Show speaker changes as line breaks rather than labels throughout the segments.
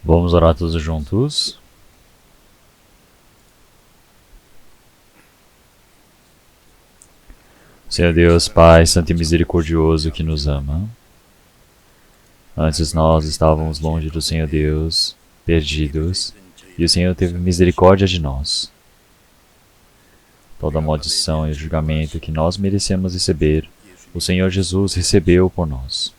Vamos orar todos juntos. Senhor Deus, Pai, Santo e Misericordioso que nos ama. Antes nós estávamos longe do Senhor Deus, perdidos, e o Senhor teve misericórdia de nós. Toda a maldição e julgamento que nós merecemos receber, o Senhor Jesus recebeu por nós.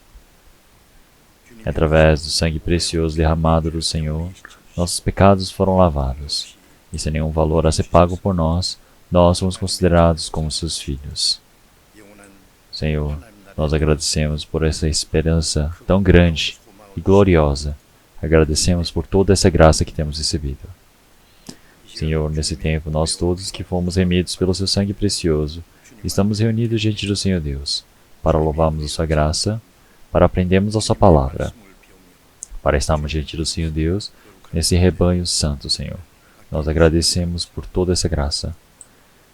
Através do sangue precioso derramado do Senhor, nossos pecados foram lavados, e sem nenhum valor a ser pago por nós, nós somos considerados como seus filhos. Senhor, nós agradecemos por essa esperança tão grande e gloriosa. Agradecemos por toda essa graça que temos recebido. Senhor, nesse tempo, nós todos que fomos remidos pelo seu sangue precioso, estamos reunidos diante do Senhor Deus, para louvarmos a sua graça, para aprendermos a sua palavra, para estarmos diante do Senhor Deus, nesse rebanho santo, Senhor. Nós agradecemos por toda essa graça.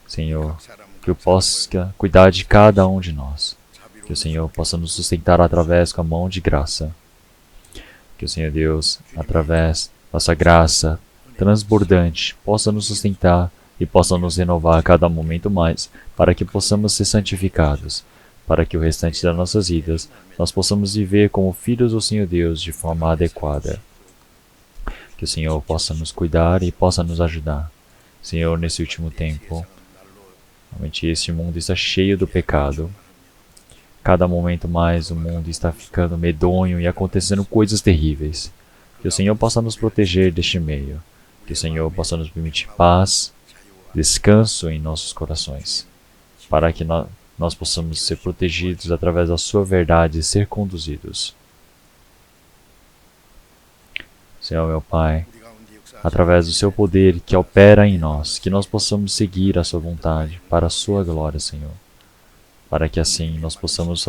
Senhor, que eu possa cuidar de cada um de nós. Que o Senhor possa nos sustentar através com a mão de graça. Que o Senhor Deus, através da sua graça transbordante, possa nos sustentar e possa nos renovar a cada momento mais, para que possamos ser santificados, para que o restante das nossas vidas nós possamos viver como filhos do Senhor Deus de forma adequada. Que o Senhor possa nos cuidar e possa nos ajudar. Senhor, nesse último tempo, realmente este mundo está cheio do pecado. Cada momento mais o mundo está ficando medonho e acontecendo coisas terríveis. Que o Senhor possa nos proteger deste meio. Que o Senhor possa nos permitir paz, descanso em nossos corações, para que nós possamos ser protegidos através da sua verdade e ser conduzidos. Senhor meu Pai, através do seu poder que opera em nós, que nós possamos seguir a sua vontade para a sua glória, Senhor, para que assim nós possamos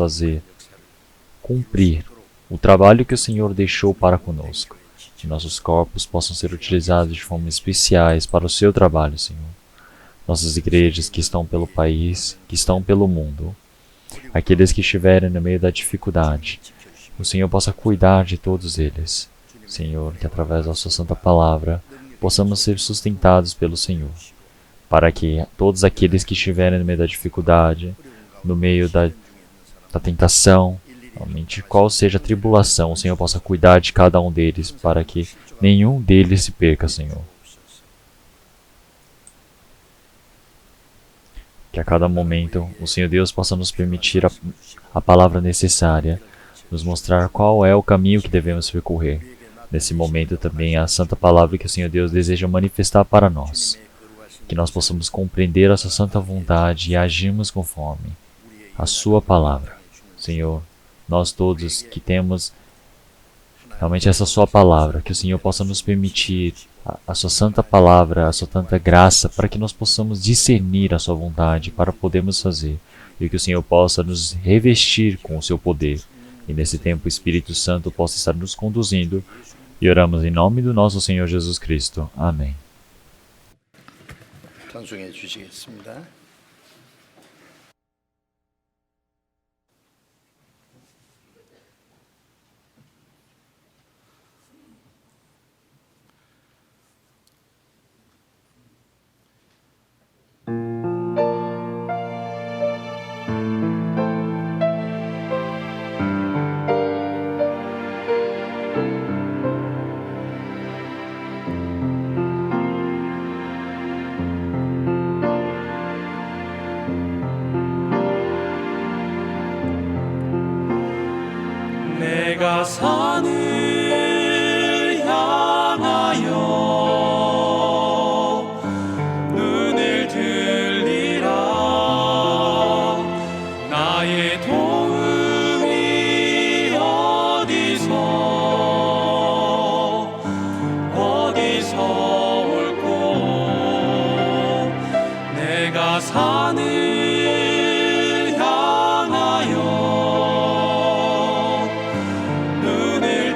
cumprir o trabalho que o Senhor deixou para conosco, que nossos corpos possam ser utilizados de forma especiais para o seu trabalho, Senhor. Nossas igrejas que estão pelo país, que estão pelo mundo, aqueles que estiverem no meio da dificuldade, o Senhor possa cuidar de todos eles. Senhor, que através da sua santa palavra possamos ser sustentados pelo Senhor, para que todos aqueles que estiverem no meio da dificuldade, no meio da tentação, realmente qual seja a tribulação, o Senhor possa cuidar de cada um deles, para que nenhum deles se perca, Senhor. Que a cada momento o Senhor Deus possa nos permitir a palavra necessária, nos mostrar qual é o caminho que devemos percorrer. Nesse momento também a santa palavra que o Senhor Deus deseja manifestar para nós. Que nós possamos compreender a sua santa vontade e agirmos conforme a sua palavra. Senhor, nós todos que temos realmente essa sua palavra, que o Senhor possa nos permitir a sua santa palavra, a sua santa graça, para que nós possamos discernir a sua vontade, para podermos fazer, e que o Senhor possa nos revestir com o seu poder, e nesse tempo o Espírito Santo possa estar nos conduzindo, e oramos em nome do nosso Senhor Jesus Cristo. Amém.
찬송해 주시겠습니다.
내가 산을 향하여 눈을 들리라. 나의 도움이 어디서 올꼬. 내가 산을 향하여 눈을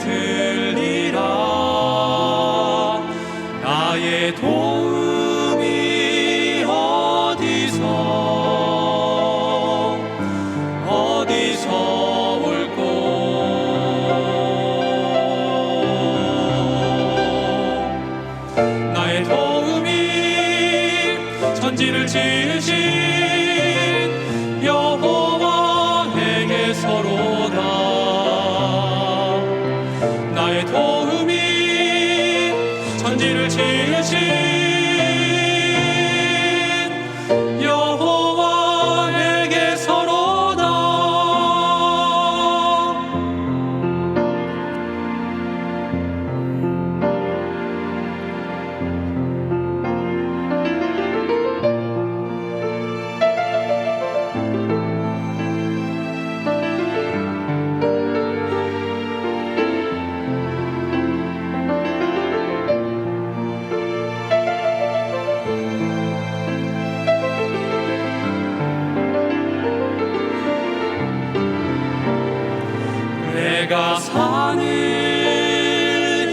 내가 산을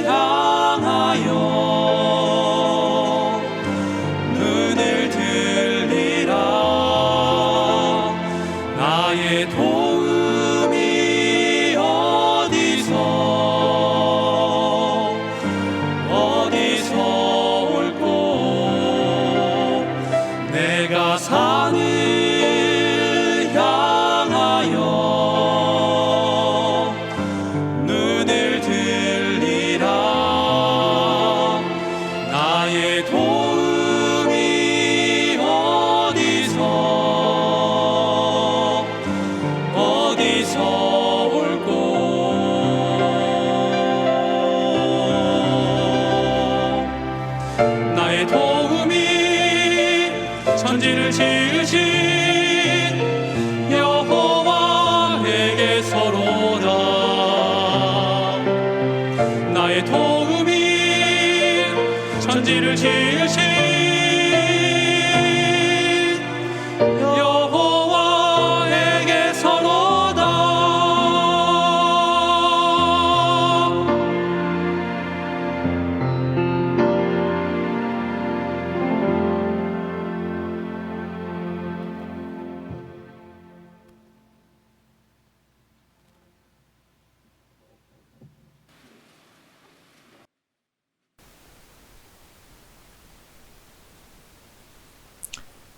향하여 눈을 들리라. 나의 도움이 어디서 올꼬. 내가 산을 향하여 눈을 들리라. 나의 도움이 어디서 올꼬. 나의 도움이 천지를 지으신 여호와에게서로다. 나의 도움이 천지를 지으신 여호와에게서로다.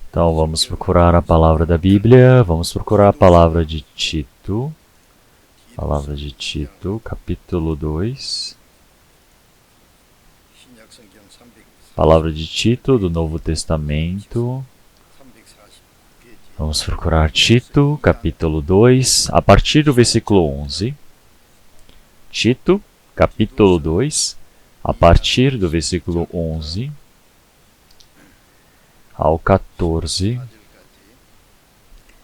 Então vamos procurar a palavra da Bíblia, vamos procurar a palavra de Tito. Palavra de Tito, capítulo 2. Palavra de Tito, do Novo Testamento. Vamos procurar Tito, capítulo 2, a partir do versículo 11. Tito, capítulo 2, a partir do versículo 11 ao 14.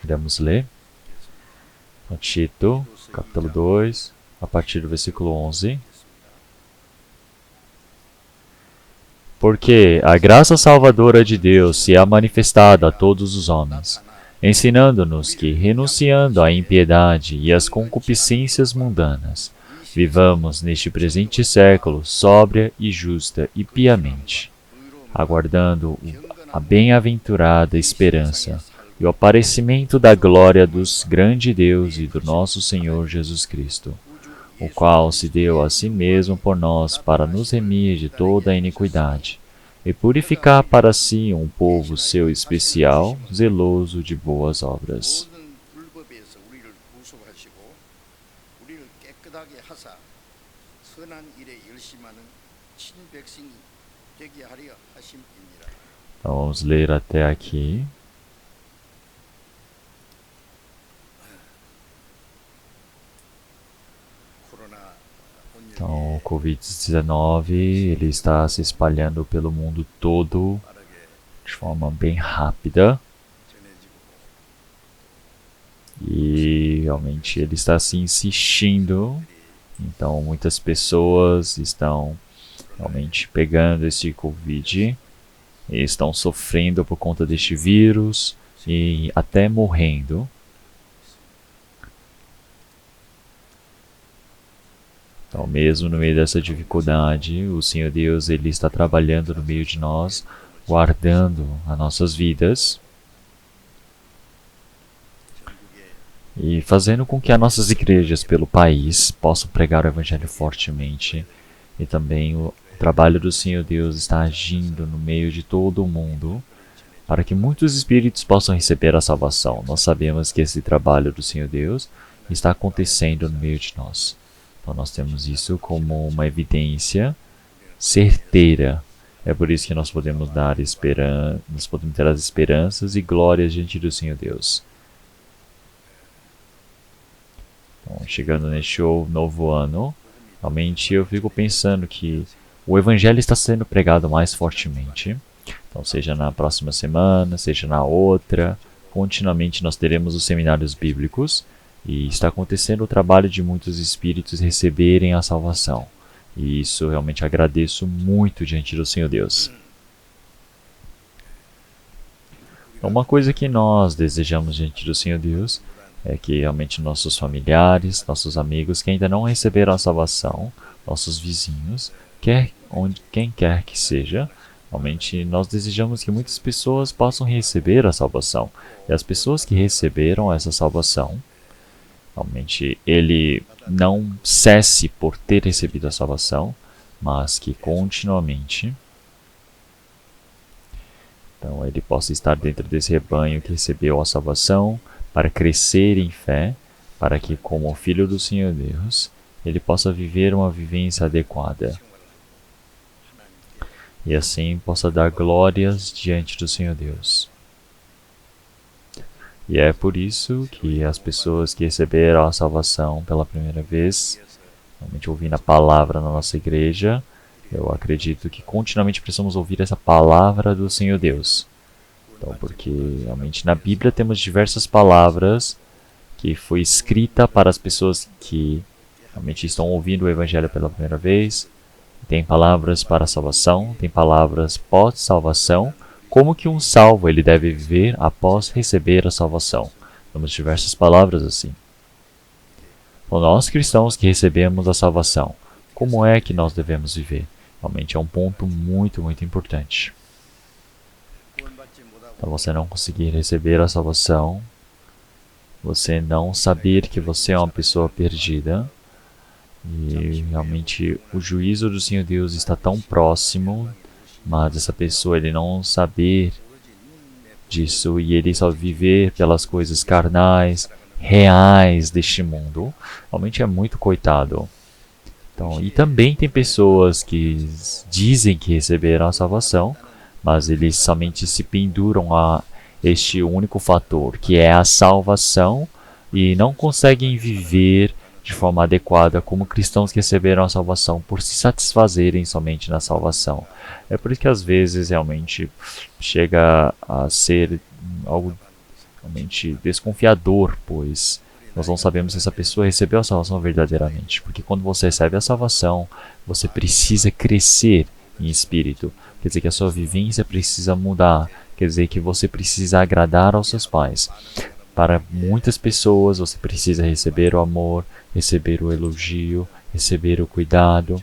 Vamos ler. Então, Tito, capítulo 2, a partir do versículo 11. Porque a graça salvadora de Deus se é manifestada a todos os homens, ensinando-nos que, renunciando à impiedade e às concupiscências mundanas, vivamos neste presente século sóbria e justa e piamente, aguardando a bem-aventurada esperança e o aparecimento da glória dos grande Deus e do nosso Senhor Jesus Cristo, o qual se deu a si mesmo por nós para nos remir de toda a iniquidade e purificar para si um povo seu especial, zeloso de boas obras. Então vamos ler até aqui. Então, o Covid-19 ele está se espalhando pelo mundo todo de forma bem rápida. E realmente ele está se insistindo. Então, muitas pessoas estão realmente pegando esse Covid. E estão sofrendo por conta deste vírus e até morrendo. Então, mesmo no meio dessa dificuldade, o Senhor Deus ele está trabalhando no meio de nós, guardando as nossas vidas e fazendo com que as nossas igrejas pelo país possam pregar o Evangelho fortemente. E também o trabalho do Senhor Deus está agindo no meio de todo o mundo para que muitos espíritos possam receber a salvação. Nós sabemos que esse trabalho do Senhor Deus está acontecendo no meio de nós. Então nós temos isso como uma evidência certeira. É por isso que nós podemos dar nós podemos ter as esperanças e glórias diante do Senhor Deus. Então, chegando neste novo ano, realmente eu fico pensando que o Evangelho está sendo pregado mais fortemente. Então, seja na próxima semana, seja na outra, continuamente nós teremos os seminários bíblicos e está acontecendo o trabalho de muitos espíritos receberem a salvação. E isso realmente agradeço muito diante do Senhor Deus. Uma coisa que nós desejamos diante do Senhor Deus é que realmente nossos familiares, nossos amigos que ainda não receberam a salvação, nossos vizinhos, quem quer que seja, realmente nós desejamos que muitas pessoas possam receber a salvação. E as pessoas que receberam essa salvação, realmente ele não cesse por ter recebido a salvação, mas que continuamente então ele possa estar dentro desse rebanho que recebeu a salvação, para crescer em fé, para que, como filho do Senhor Deus, ele possa viver uma vivência adequada. E assim possa dar glórias diante do Senhor Deus. E é por isso que as pessoas que receberam a salvação pela primeira vez, realmente ouvindo a palavra na nossa igreja, eu acredito que continuamente precisamos ouvir essa palavra do Senhor Deus. Então, porque realmente na Bíblia temos diversas palavras que foi escrita para as pessoas que realmente estão ouvindo o Evangelho pela primeira vez. Tem palavras para a salvação, tem palavras pós-salvação. Como que um salvo ele deve viver após receber a salvação? Temos diversas palavras assim. Então, nós cristãos que recebemos a salvação, como é que nós devemos viver? Realmente é um ponto muito importante. Então, você não conseguir receber a salvação, você não saber que você é uma pessoa perdida, e realmente o juízo do Senhor Deus está tão próximo, mas essa pessoa ele não saber disso e ele só viver pelas coisas carnais, reais deste mundo, realmente é muito coitado. Então, e também tem pessoas que dizem que receberam a salvação, mas eles somente se penduram a este único fator, que é a salvação, e não conseguem viver de forma adequada como cristãos que receberam a salvação por se satisfazerem somente na salvação. É por isso que às vezes realmente chega a ser algo realmente desconfiador, pois nós não sabemos se essa pessoa recebeu a salvação verdadeiramente. Porque quando você recebe a salvação, você precisa crescer em espírito. Quer dizer que a sua vivência precisa mudar. Quer dizer que você precisa agradar aos seus pais. Para muitas pessoas, você precisa receber o amor, receber o elogio, receber o cuidado.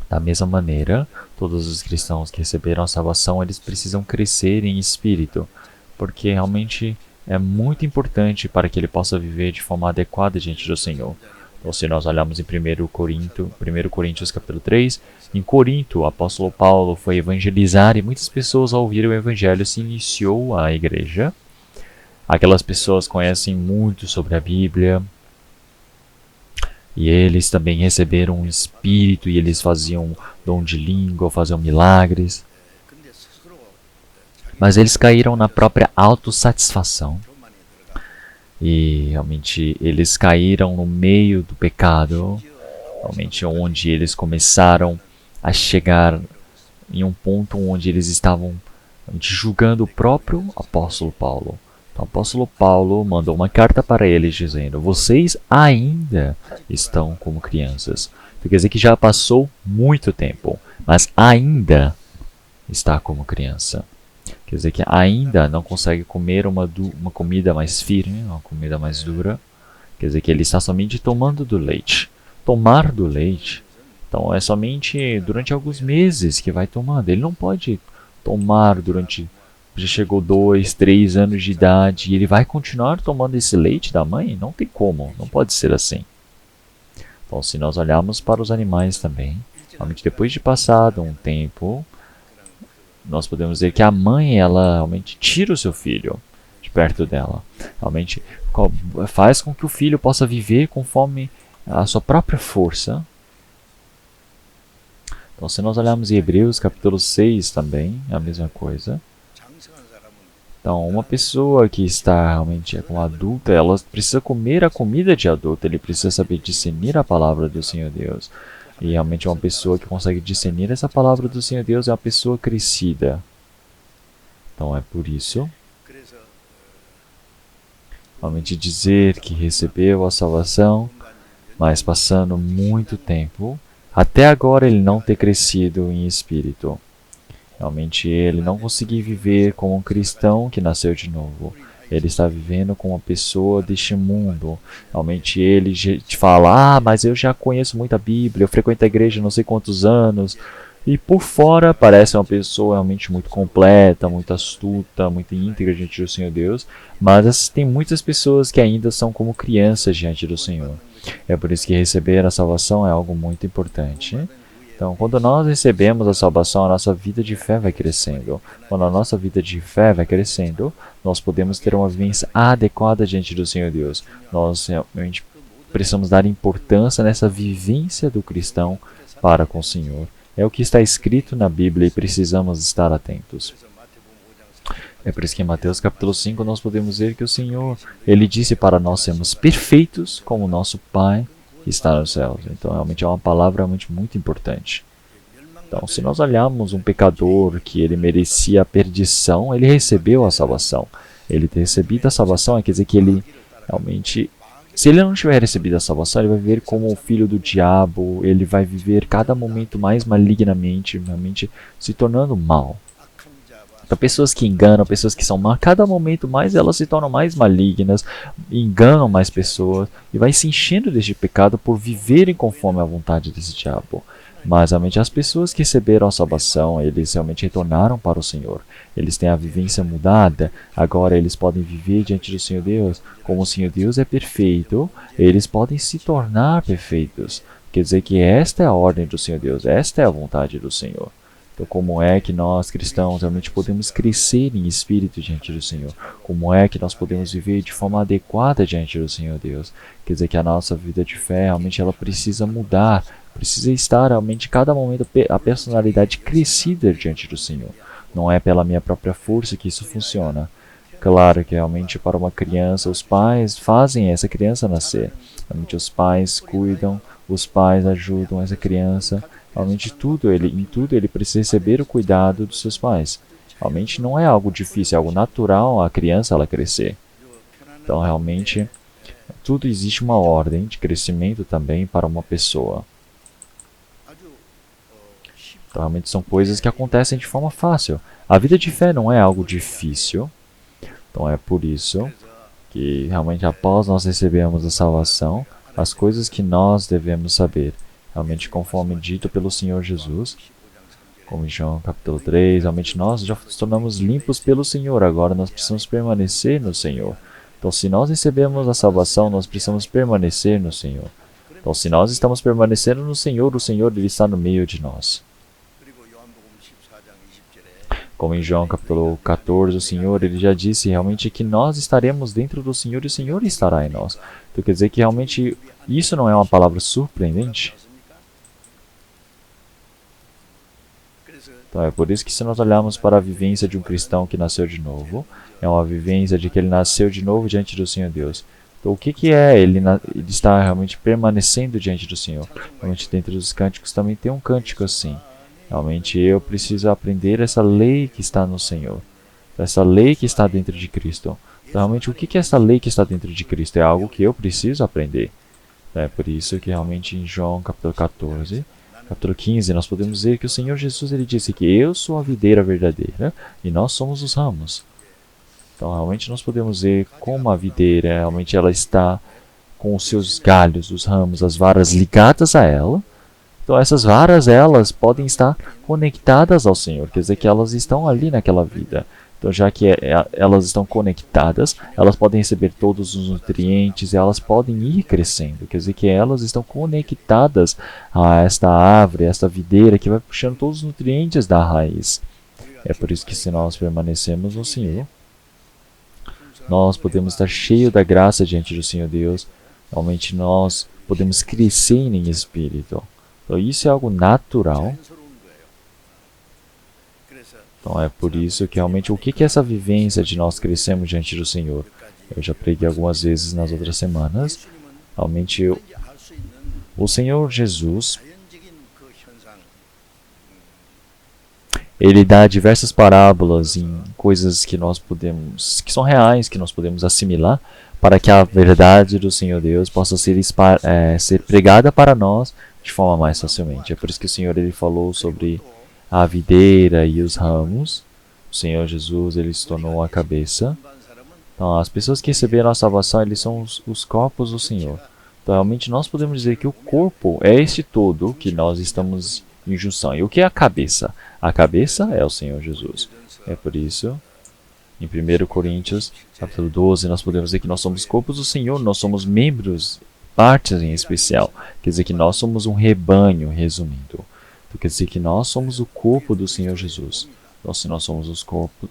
Da mesma maneira, todos os cristãos que receberam a salvação, eles precisam crescer em espírito. Porque realmente é muito importante para que ele possa viver de forma adequada diante do Senhor. Então, se nós olharmos em 1 Coríntios capítulo 3, em Corinto, o apóstolo Paulo foi evangelizar e muitas pessoas ao ouvir o evangelho se iniciou a igreja. Aquelas pessoas conhecem muito sobre a Bíblia e eles também receberam um espírito e eles faziam dom de língua, faziam milagres. Mas eles caíram na própria autossatisfação. E realmente eles caíram no meio do pecado, realmente onde eles começaram a chegar em um ponto onde eles estavam julgando o próprio apóstolo Paulo. Então, o apóstolo Paulo mandou uma carta para eles dizendo: vocês ainda estão como crianças. Então, quer dizer que já passou muito tempo, mas ainda está como criança. Quer dizer que ainda não consegue comer uma comida mais firme, uma comida mais dura. Quer dizer que ele está somente tomando do leite. Tomar do leite, então é somente durante alguns meses que vai tomando. Ele não pode tomar durante... Já chegou 2, 3 anos de idade e ele vai continuar tomando esse leite da mãe? Não tem como, não pode ser assim. Então, se nós olharmos para os animais também, realmente depois de passado um tempo, nós podemos dizer que a mãe, ela realmente tira o seu filho de perto dela. Realmente faz com que o filho possa viver conforme a sua própria força. Então, se nós olharmos em Hebreus capítulo 6 também, é a mesma coisa. Então, uma pessoa que está realmente como adulta, ela precisa comer a comida de adulto, ele precisa saber discernir a palavra do Senhor Deus. E realmente uma pessoa que consegue discernir essa palavra do Senhor Deus é uma pessoa crescida. Então é por isso, realmente dizer que recebeu a salvação, mas passando muito tempo, até agora ele não ter crescido em espírito. Realmente ele não conseguir viver como um cristão que nasceu de novo. Ele está vivendo com uma pessoa deste mundo. Realmente ele te fala, mas eu já conheço muito a Bíblia, eu frequento a igreja há não sei quantos anos. E por fora parece uma pessoa realmente muito completa, muito astuta, muito íntegra diante do Senhor Deus. Mas tem muitas pessoas que ainda são como crianças diante do Senhor. É por isso que receber a salvação é algo muito importante. Então, quando nós recebemos a salvação, a nossa vida de fé vai crescendo. Quando a nossa vida de fé vai crescendo, nós podemos ter uma vivência adequada diante do Senhor Deus. Nós realmente precisamos dar importância nessa vivência do cristão para com o Senhor. É o que está escrito na Bíblia e precisamos estar atentos. É por isso que em Mateus capítulo 5 nós podemos ver que o Senhor, Ele disse para nós sermos perfeitos como nosso Pai que está nos céus. Então realmente é uma palavra realmente muito importante. Então se nós olharmos um pecador que ele merecia a perdição, ele recebeu a salvação. Ele ter recebido a salvação quer dizer que ele realmente, se ele não tiver recebido a salvação, ele vai viver como o filho do diabo, ele vai viver cada momento mais malignamente, realmente se tornando mal. Então, pessoas que enganam, pessoas que são má, cada momento mais elas se tornam mais malignas, enganam mais pessoas e vai se enchendo deste pecado por viverem conforme a vontade desse diabo. Mas realmente as pessoas que receberam a salvação, eles realmente retornaram para o Senhor. Eles têm a vivência mudada, agora eles podem viver diante do Senhor Deus. Como o Senhor Deus é perfeito, eles podem se tornar perfeitos. Quer dizer que esta é a ordem do Senhor Deus, esta é a vontade do Senhor. Então, como é que nós, cristãos, realmente podemos crescer em espírito diante do Senhor? Como é que nós podemos viver de forma adequada diante do Senhor Deus? Quer dizer que a nossa vida de fé, realmente, ela precisa mudar. Precisa estar, realmente, cada momento, a personalidade crescida diante do Senhor. Não é pela minha própria força que isso funciona. Claro que, realmente, para uma criança, os pais fazem essa criança nascer. Realmente, os pais cuidam, os pais ajudam essa criança. Realmente em tudo ele precisa receber o cuidado dos seus pais. Realmente não é algo difícil, é algo natural a criança ela crescer. Então realmente tudo existe uma ordem de crescimento também para uma pessoa. Então realmente são coisas que acontecem de forma fácil. A vida de fé não é algo difícil. Então é por isso que realmente após nós recebermos a salvação, as coisas que nós devemos saber. Realmente conforme dito pelo Senhor Jesus, como em João capítulo 3, realmente nós já nos tornamos limpos pelo Senhor, agora nós precisamos permanecer no Senhor. Então se nós recebemos a salvação, nós precisamos permanecer no Senhor. Então se nós estamos permanecendo no Senhor, o Senhor ele está no meio de nós. Como em João capítulo 14, o Senhor ele já disse realmente que nós estaremos dentro do Senhor e o Senhor estará em nós. Então quer dizer que realmente isso não é uma palavra surpreendente? Então é por isso que se nós olharmos para a vivência de um cristão que nasceu de novo, é uma vivência de que ele nasceu de novo diante do Senhor Deus. Então o que é? Ele está realmente permanecendo diante do Senhor. Realmente dentro dos cânticos também tem um cântico assim. Realmente eu preciso aprender essa lei que está no Senhor. Essa lei que está dentro de Cristo. Então realmente o que é essa lei que está dentro de Cristo? É algo que eu preciso aprender. É por isso que realmente em João capítulo 14... capítulo 15, nós podemos ver que o Senhor Jesus ele disse que eu sou a videira verdadeira e nós somos os ramos. Então, realmente nós podemos ver como a videira, realmente ela está com os seus galhos, os ramos, as varas ligadas a ela. Então, essas varas, elas podem estar conectadas ao Senhor, quer dizer que elas estão ali naquela vida. Então, já que elas estão conectadas, elas podem receber todos os nutrientes, elas podem ir crescendo. Quer dizer que elas estão conectadas a esta árvore, a esta videira, que vai puxando todos os nutrientes da raiz. É por isso que se nós permanecemos no Senhor, nós podemos estar cheios da graça diante do Senhor Deus. Realmente nós podemos crescer em espírito. Então, isso é algo natural. Então é por isso que realmente o que é essa vivência de nós crescemos diante do Senhor? Eu já preguei algumas vezes nas outras semanas. Realmente o Senhor Jesus, ele dá diversas parábolas em coisas que nós podemos, que são reais, que nós podemos assimilar, para que a verdade do Senhor Deus possa ser pregada para nós de forma mais facilmente. É por isso que o Senhor ele falou sobre a videira e os ramos. O Senhor Jesus ele se tornou a cabeça. Então, as pessoas que receberam a salvação, eles são os corpos do Senhor. Então, realmente, nós podemos dizer que o corpo é este todo que nós estamos em junção. E o que é a cabeça? A cabeça é o Senhor Jesus. É por isso, em 1 Coríntios, capítulo 12, nós podemos dizer que nós somos corpos do Senhor, nós somos membros, partes em especial. Quer dizer que nós somos um rebanho, resumindo. Então, quer dizer que nós somos o corpo do Senhor Jesus. Então, se nós somos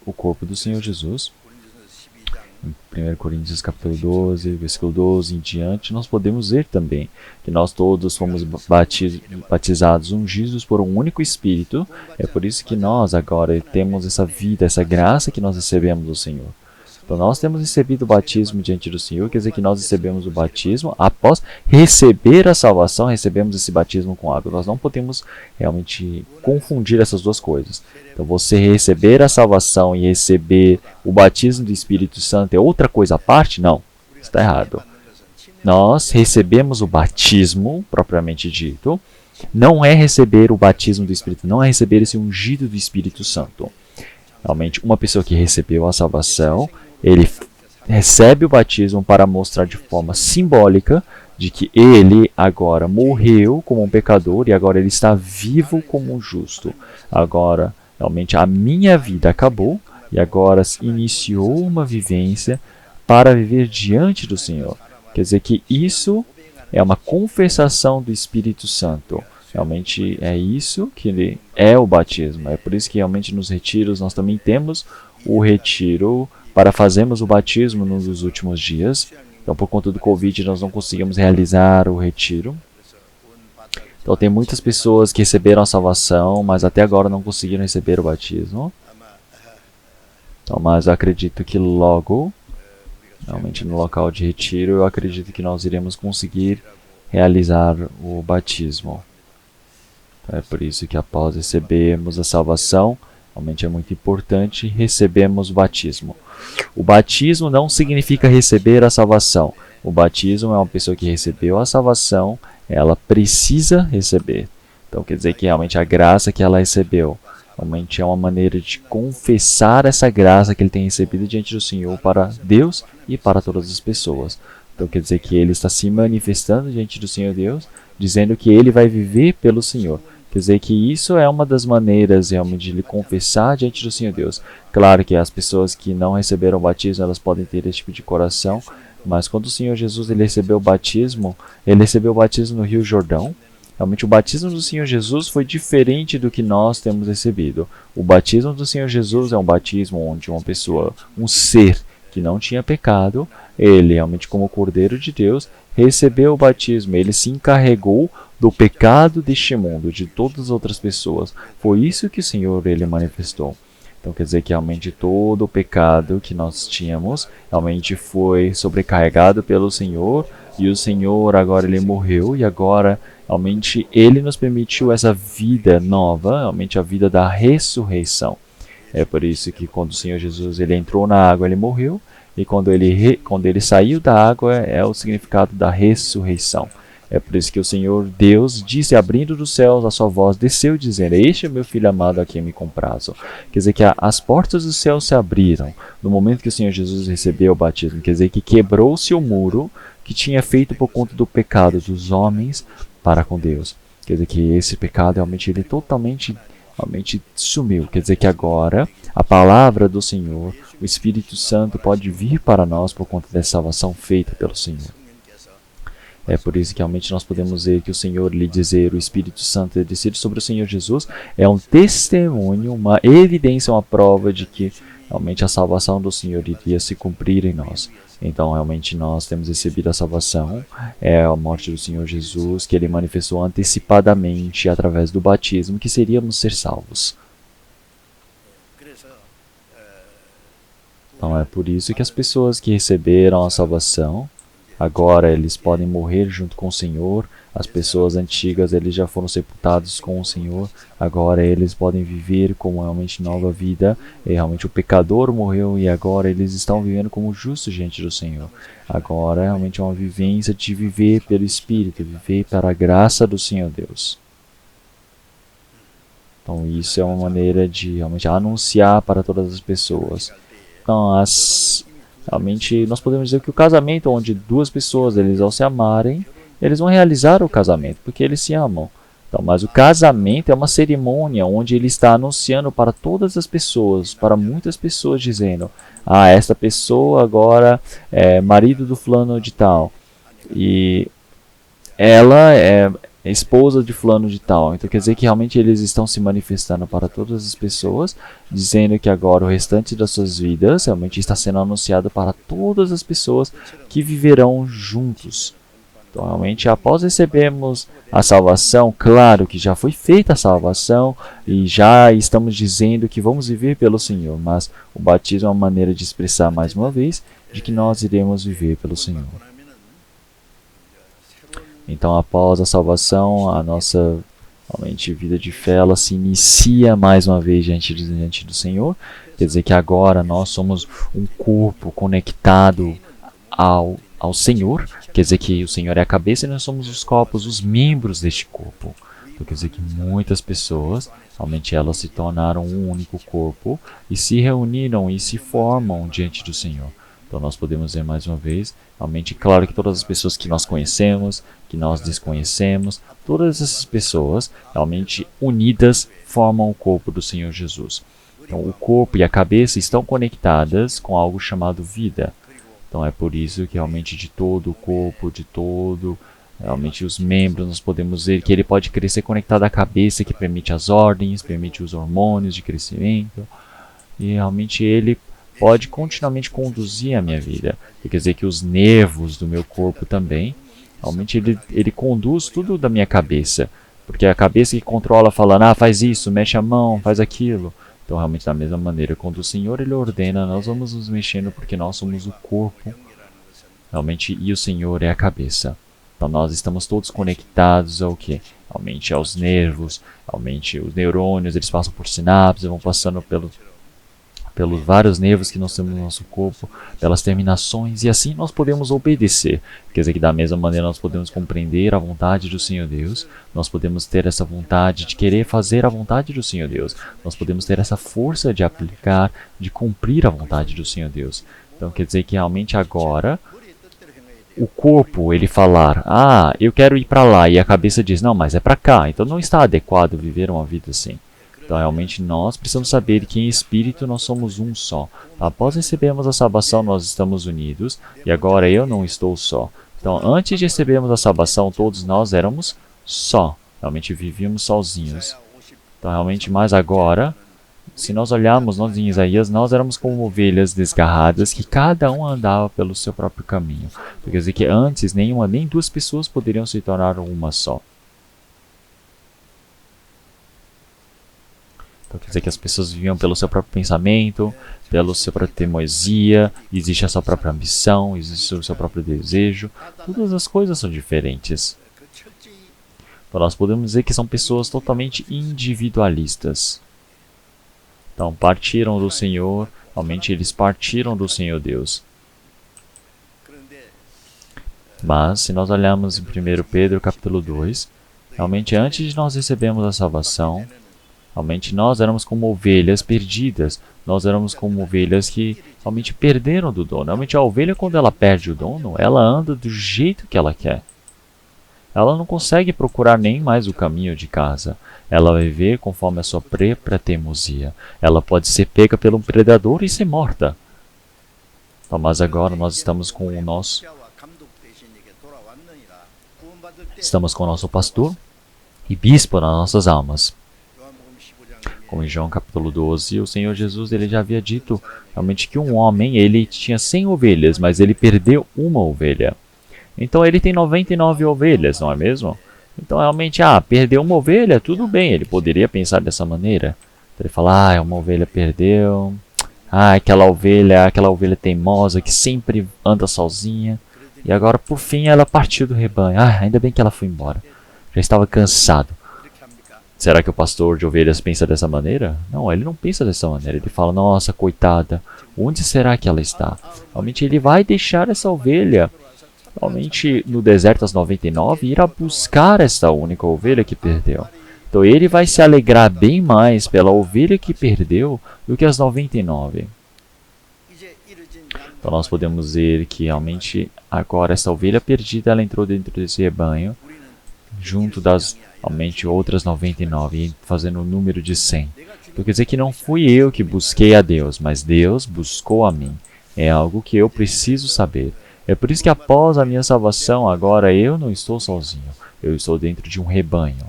o corpo do Senhor Jesus, em 1 Coríntios capítulo 12, versículo 12 em diante, nós podemos ver também que nós todos fomos batizados, ungidos por um único Espírito. É por isso que nós agora temos essa vida, essa graça que nós recebemos do Senhor. Então nós temos recebido o batismo diante do Senhor, quer dizer que nós recebemos o batismo, após receber a salvação, recebemos esse batismo com água. Nós não podemos realmente confundir essas duas coisas. Então você receber a salvação e receber o batismo do Espírito Santo é outra coisa à parte? Não, está errado. Nós recebemos o batismo, propriamente dito, não é receber o batismo do Espírito, não é receber esse ungido do Espírito Santo. Realmente, uma pessoa que recebeu a salvação, ele recebe o batismo para mostrar de forma simbólica de que ele agora morreu como um pecador e agora ele está vivo como um justo. Agora, realmente, a minha vida acabou e agora se iniciou uma vivência para viver diante do Senhor. Quer dizer que isso é uma confessação do Espírito Santo. Realmente é isso que ele é o batismo. É por isso que realmente nos retiros nós também temos o retiro para fazermos o batismo nos últimos dias. Então, por conta do Covid, nós não conseguimos realizar o retiro. Então, tem muitas pessoas que receberam a salvação, mas até agora não conseguiram receber o batismo. Então, mas eu acredito que logo, realmente no local de retiro, eu acredito que nós iremos conseguir realizar o batismo. Então, é por isso que após recebermos a salvação, realmente é muito importante recebermos o batismo. O batismo não significa receber a salvação. O batismo é uma pessoa que recebeu a salvação, ela precisa receber. Então quer dizer que realmente a graça que ela recebeu, realmente é uma maneira de confessar essa graça que ele tem recebido diante do Senhor para Deus e para todas as pessoas. Então quer dizer que ele está se manifestando diante do Senhor Deus, dizendo que ele vai viver pelo Senhor. Quer dizer que isso é uma das maneiras realmente de lhe confessar diante do Senhor Deus. Claro que as pessoas que não receberam o batismo, elas podem ter esse tipo de coração, mas quando o Senhor Jesus ele recebeu o batismo no Rio Jordão. Realmente o batismo do Senhor Jesus foi diferente do que nós temos recebido. O batismo do Senhor Jesus é um batismo onde uma pessoa, um ser que não tinha pecado, ele realmente como Cordeiro de Deus, recebeu o batismo, ele se encarregou do pecado deste mundo, de todas as outras pessoas. Foi isso que o Senhor ele manifestou. Então quer dizer que realmente todo o pecado que nós tínhamos realmente foi sobrecarregado pelo Senhor, e o Senhor agora ele morreu e agora realmente ele nos permitiu essa vida nova, realmente a vida da ressurreição. É por isso que quando o Senhor Jesus ele entrou na água, ele morreu, e quando ele saiu da água é o significado da ressurreição. É por isso que o Senhor Deus disse, abrindo dos céus, a sua voz desceu, dizendo, este é meu filho amado a quem me comprazo. Quer dizer que as portas do céu se abriram no momento que o Senhor Jesus recebeu o batismo. Quer dizer que quebrou-se o muro que tinha feito por conta do pecado dos homens para com Deus. Quer dizer que esse pecado realmente ele totalmente sumiu. Quer dizer que agora a palavra do Senhor, o Espírito Santo pode vir para nós por conta dessa salvação feita pelo Senhor. É por isso que realmente nós podemos ver que o Senhor lhe dizer, o Espírito Santo ter descido sobre o Senhor Jesus, é um testemunho, uma evidência, uma prova de que realmente a salvação do Senhor iria se cumprir em nós. Então realmente nós temos recebido a salvação, é a morte do Senhor Jesus, que ele manifestou antecipadamente através do batismo, que seríamos ser salvos. Então é por isso que as pessoas que receberam a salvação, agora eles podem morrer junto com o Senhor. As pessoas antigas eles já foram sepultados com o Senhor. Agora eles podem viver como realmente nova vida. E realmente o pecador morreu e agora eles estão vivendo como justos diante do Senhor. Agora realmente é uma vivência de viver pelo Espírito, viver para a graça do Senhor Deus. Então isso é uma maneira de realmente anunciar para todas as pessoas. Então realmente nós podemos dizer que o casamento onde duas pessoas, eles ao se amarem, eles vão realizar o casamento, porque eles se amam. Então, mas o casamento é uma cerimônia onde ele está anunciando para todas as pessoas, para muitas pessoas, dizendo: ah, esta pessoa agora é marido do fulano de tal, e ela é esposa de fulano de tal. Então quer dizer que realmente eles estão se manifestando para todas as pessoas, dizendo que agora o restante das suas vidas realmente está sendo anunciado para todas as pessoas que viverão juntos. Então realmente após recebermos a salvação, claro que já foi feita a salvação e já estamos dizendo que vamos viver pelo Senhor, mas o batismo é uma maneira de expressar mais uma vez de que nós iremos viver pelo Senhor. Então, após a salvação, a nossa realmente vida de fé ela se inicia mais uma vez diante do Senhor. Quer dizer que agora nós somos um corpo conectado ao Senhor. Quer dizer que o Senhor é a cabeça e nós somos os corpos, os membros deste corpo. Então, quer dizer que muitas pessoas, realmente elas se tornaram um único corpo e se reuniram e se formam diante do Senhor. Então nós podemos ver mais uma vez, realmente, claro que todas as pessoas que nós conhecemos, que nós desconhecemos, todas essas pessoas realmente unidas formam o corpo do Senhor Jesus. Então o corpo e a cabeça estão conectadas com algo chamado vida. Então é por isso que realmente de todo o corpo, realmente os membros, nós podemos ver que ele pode crescer conectado à cabeça, que permite as ordens, permite os hormônios de crescimento, e realmente ele pode continuamente conduzir a minha vida. Quer dizer que os nervos do meu corpo também, realmente ele conduz tudo da minha cabeça. Porque é a cabeça que controla falando, ah, faz isso, mexe a mão, faz aquilo. Então realmente da mesma maneira, quando o Senhor ele ordena, nós vamos nos mexendo porque nós somos o corpo. Realmente, e o Senhor é a cabeça. Então nós estamos todos conectados ao quê? Realmente aos nervos, realmente os neurônios, eles passam por sinapses, vão passando pelos vários nervos que nós temos no nosso corpo, pelas terminações, e assim nós podemos obedecer. Quer dizer que da mesma maneira nós podemos compreender a vontade do Senhor Deus, nós podemos ter essa vontade de querer fazer a vontade do Senhor Deus, nós podemos ter essa força de aplicar, de cumprir a vontade do Senhor Deus. Então quer dizer que realmente agora, o corpo, ele falar, ah, eu quero ir para lá, e a cabeça diz, não, mas é para cá, então não está adequado viver uma vida assim. Então, realmente, nós precisamos saber que em espírito nós somos um só. Após recebermos a salvação, nós estamos unidos. E agora eu não estou só. Então, antes de recebermos a salvação, todos nós éramos só. Realmente vivíamos sozinhos. Então, realmente, mas agora, se nós olharmos nós em Isaías, nós éramos como ovelhas desgarradas, que cada um andava pelo seu próprio caminho. Quer dizer que antes, nem duas pessoas poderiam se tornar uma só. Então, quer dizer que as pessoas viviam pelo seu próprio pensamento, pela sua própria teimosia, existe a sua própria ambição, existe o seu próprio desejo. Todas as coisas são diferentes. Então, nós podemos dizer que são pessoas totalmente individualistas. Então, partiram do Senhor, realmente eles partiram do Senhor Deus. Mas, se nós olharmos em 1 Pedro capítulo 2, realmente antes de nós recebermos a salvação, realmente nós éramos como ovelhas perdidas. Nós éramos como ovelhas que realmente perderam do dono. Realmente a ovelha, quando ela perde o dono, ela anda do jeito que ela quer. Ela não consegue procurar nem mais o caminho de casa. Ela vai viver conforme a sua própria teimosia. Ela pode ser pega pelo predador e ser morta. Então, mas agora nós estamos com o nosso pastor e bispo nas nossas almas. Como em João capítulo 12, o Senhor Jesus ele já havia dito realmente que um homem ele tinha 100 ovelhas, mas ele perdeu uma ovelha. Então ele tem 99 ovelhas, não é mesmo? Então realmente, perdeu uma ovelha, tudo bem, ele poderia pensar dessa maneira. Então, ele fala, uma ovelha perdeu, aquela ovelha teimosa que sempre anda sozinha, e agora por fim ela partiu do rebanho, ainda bem que ela foi embora, já estava cansado. Será que o pastor de ovelhas pensa dessa maneira? Não, ele não pensa dessa maneira. Ele fala, nossa, coitada, onde será que ela está? Realmente ele vai deixar essa ovelha, realmente no deserto as 99, e irá buscar essa única ovelha que perdeu. Então ele vai se alegrar bem mais pela ovelha que perdeu do que as 99. Então nós podemos ver que realmente agora essa ovelha perdida, ela entrou dentro desse rebanho, junto das realmente outras 99, fazendo o número de 100. Então quer dizer que não fui eu que busquei a Deus, mas Deus buscou a mim. É algo que eu preciso saber. É por isso que após a minha salvação, agora eu não estou sozinho. Eu estou dentro de um rebanho.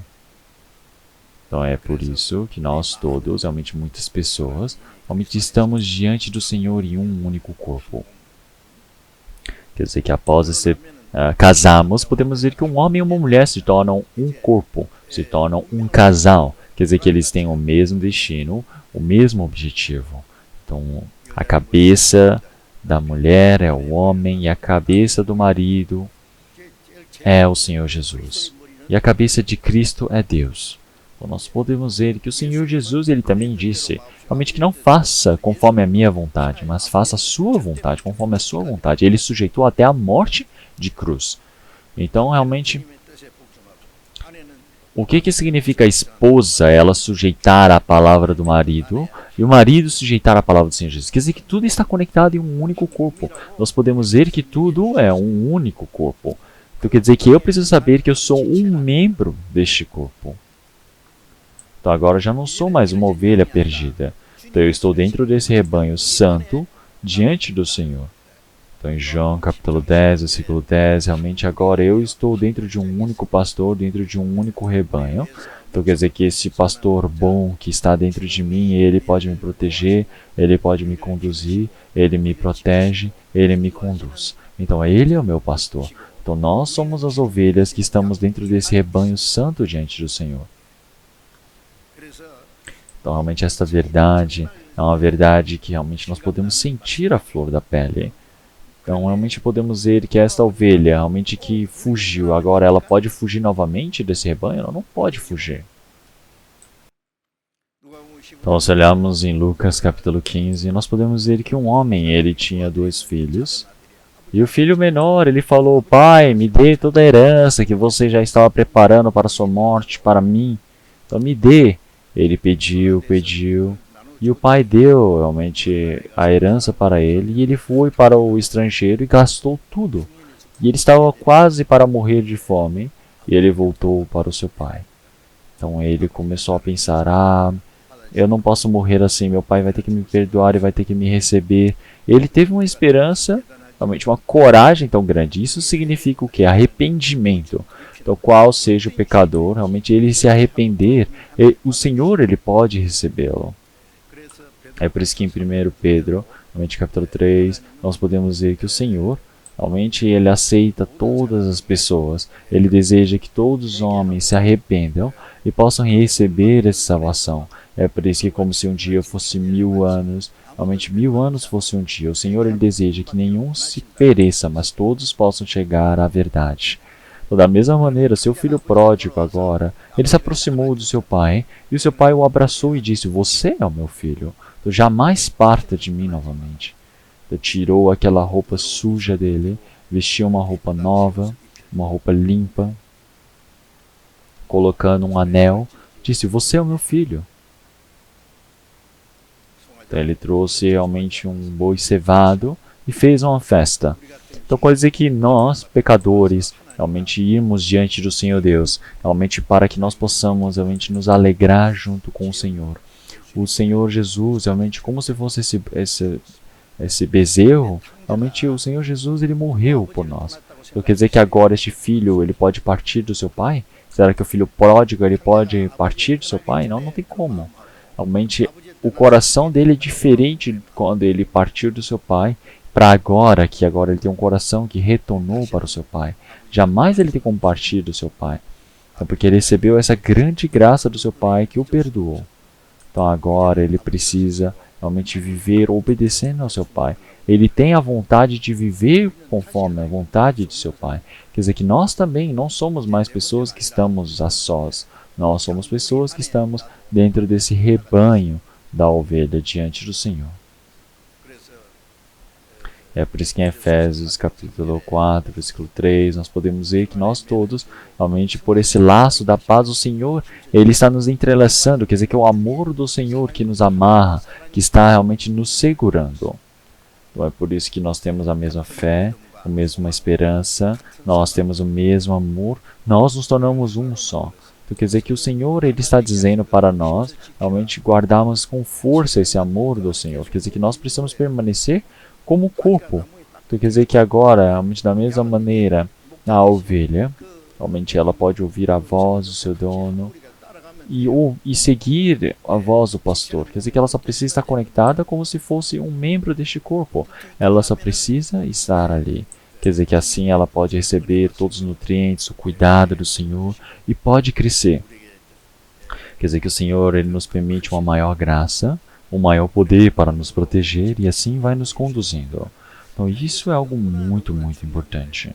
Então é por isso que nós todos, realmente muitas pessoas, realmente estamos diante do Senhor em um único corpo. Quer dizer que após casarmos, podemos ver que um homem e uma mulher se tornam um corpo, se tornam um casal. Quer dizer que eles têm o mesmo destino, o mesmo objetivo. Então, a cabeça da mulher é o homem e a cabeça do marido é o Senhor Jesus. E a cabeça de Cristo é Deus. Então, nós podemos ver que o Senhor Jesus, ele também disse, realmente que não faça conforme a minha vontade, mas faça a sua vontade, conforme a sua vontade. Ele sujeitou até a morte de cruz. Então, realmente, o que significa a esposa, ela sujeitar a palavra do marido, e o marido sujeitar a palavra do Senhor Jesus? Quer dizer que tudo está conectado em um único corpo. Nós podemos ver que tudo é um único corpo. Então quer dizer que eu preciso saber que eu sou um membro deste corpo. Então agora eu já não sou mais uma ovelha perdida. Então eu estou dentro desse rebanho santo, diante do Senhor. Então em João capítulo 10, versículo 10, realmente agora eu estou dentro de um único pastor, dentro de um único rebanho. Então quer dizer que esse pastor bom que está dentro de mim, ele pode me proteger, ele pode me conduzir, ele me protege, ele me conduz. Então ele é o meu pastor. Então nós somos as ovelhas que estamos dentro desse rebanho santo diante do Senhor. Então realmente esta verdade é uma verdade que realmente nós podemos sentir a flor da pele. Então realmente podemos ver que esta ovelha realmente que fugiu, agora ela pode fugir novamente desse rebanho? Ela não pode fugir. Então se olharmos em Lucas capítulo 15, nós podemos ver que um homem, ele tinha 2 filhos. E o filho menor, ele falou, pai, me dê toda a herança que você já estava preparando para a sua morte, para mim. Então me dê. Ele pediu, e o pai deu realmente a herança para ele, e ele foi para o estrangeiro e gastou tudo. E ele estava quase para morrer de fome, e ele voltou para o seu pai. Então ele começou a pensar, eu não posso morrer assim, meu pai vai ter que me perdoar e vai ter que me receber. Ele teve uma esperança, realmente uma coragem tão grande. Isso significa o quê? Arrependimento. Então, qual seja o pecador, realmente ele se arrepender, o Senhor ele pode recebê-lo. É por isso que em 1 Pedro, realmente capítulo 3, nós podemos ver que o Senhor, realmente ele aceita todas as pessoas. Ele deseja que todos os homens se arrependam e possam receber essa salvação. É por isso que como se um dia fosse 1000 anos, realmente 1000 anos fosse um dia. O Senhor ele deseja que nenhum se pereça, mas todos possam chegar à verdade. Da mesma maneira, seu filho pródigo agora, ele se aproximou do seu pai, e o seu pai o abraçou e disse, você é o meu filho, então jamais parta de mim novamente. Então tirou aquela roupa suja dele, vestiu uma roupa nova, uma roupa limpa, colocando um anel, disse, você é o meu filho. Então ele trouxe realmente um boi cevado e fez uma festa. Então quer dizer que nós, pecadores, realmente irmos diante do Senhor Deus, realmente para que nós possamos realmente nos alegrar junto com o Senhor. O Senhor Jesus, realmente como se fosse esse bezerro, realmente o Senhor Jesus ele morreu por nós. Então quer dizer que agora este filho ele pode partir do seu pai? Será que o filho pródigo ele pode partir do seu pai? Não, não tem como. Realmente o coração dele é diferente quando ele partiu do seu pai para agora, que agora ele tem um coração que retornou para o seu pai. Jamais ele tem como partir do seu pai. Então, porque ele recebeu essa grande graça do seu pai que o perdoou. Então agora ele precisa realmente viver obedecendo ao seu pai. Ele tem a vontade de viver conforme a vontade de seu pai. Quer dizer que nós também não somos mais pessoas que estamos a sós. Nós somos pessoas que estamos dentro desse rebanho da ovelha diante do Senhor. É por isso que em Efésios capítulo 4, versículo 3, nós podemos ver que nós todos, realmente por esse laço da paz do Senhor, Ele está nos entrelaçando, quer dizer que é o amor do Senhor que nos amarra, que está realmente nos segurando. Então é por isso que nós temos a mesma fé, a mesma esperança, nós temos o mesmo amor, nós nos tornamos um só. Então quer dizer que o Senhor, Ele está dizendo para nós, realmente guardarmos com força esse amor do Senhor. Quer dizer que nós precisamos permanecer como corpo. Então quer dizer que agora, realmente da mesma maneira, a ovelha, realmente ela pode ouvir a voz do seu dono e seguir a voz do pastor. Quer dizer que ela só precisa estar conectada como se fosse um membro deste corpo. Ela só precisa estar ali. Quer dizer que assim ela pode receber todos os nutrientes, o cuidado do Senhor e pode crescer. Quer dizer que o Senhor, Ele nos permite uma maior graça, um maior poder para nos proteger e assim vai nos conduzindo. Então isso é algo muito, muito importante.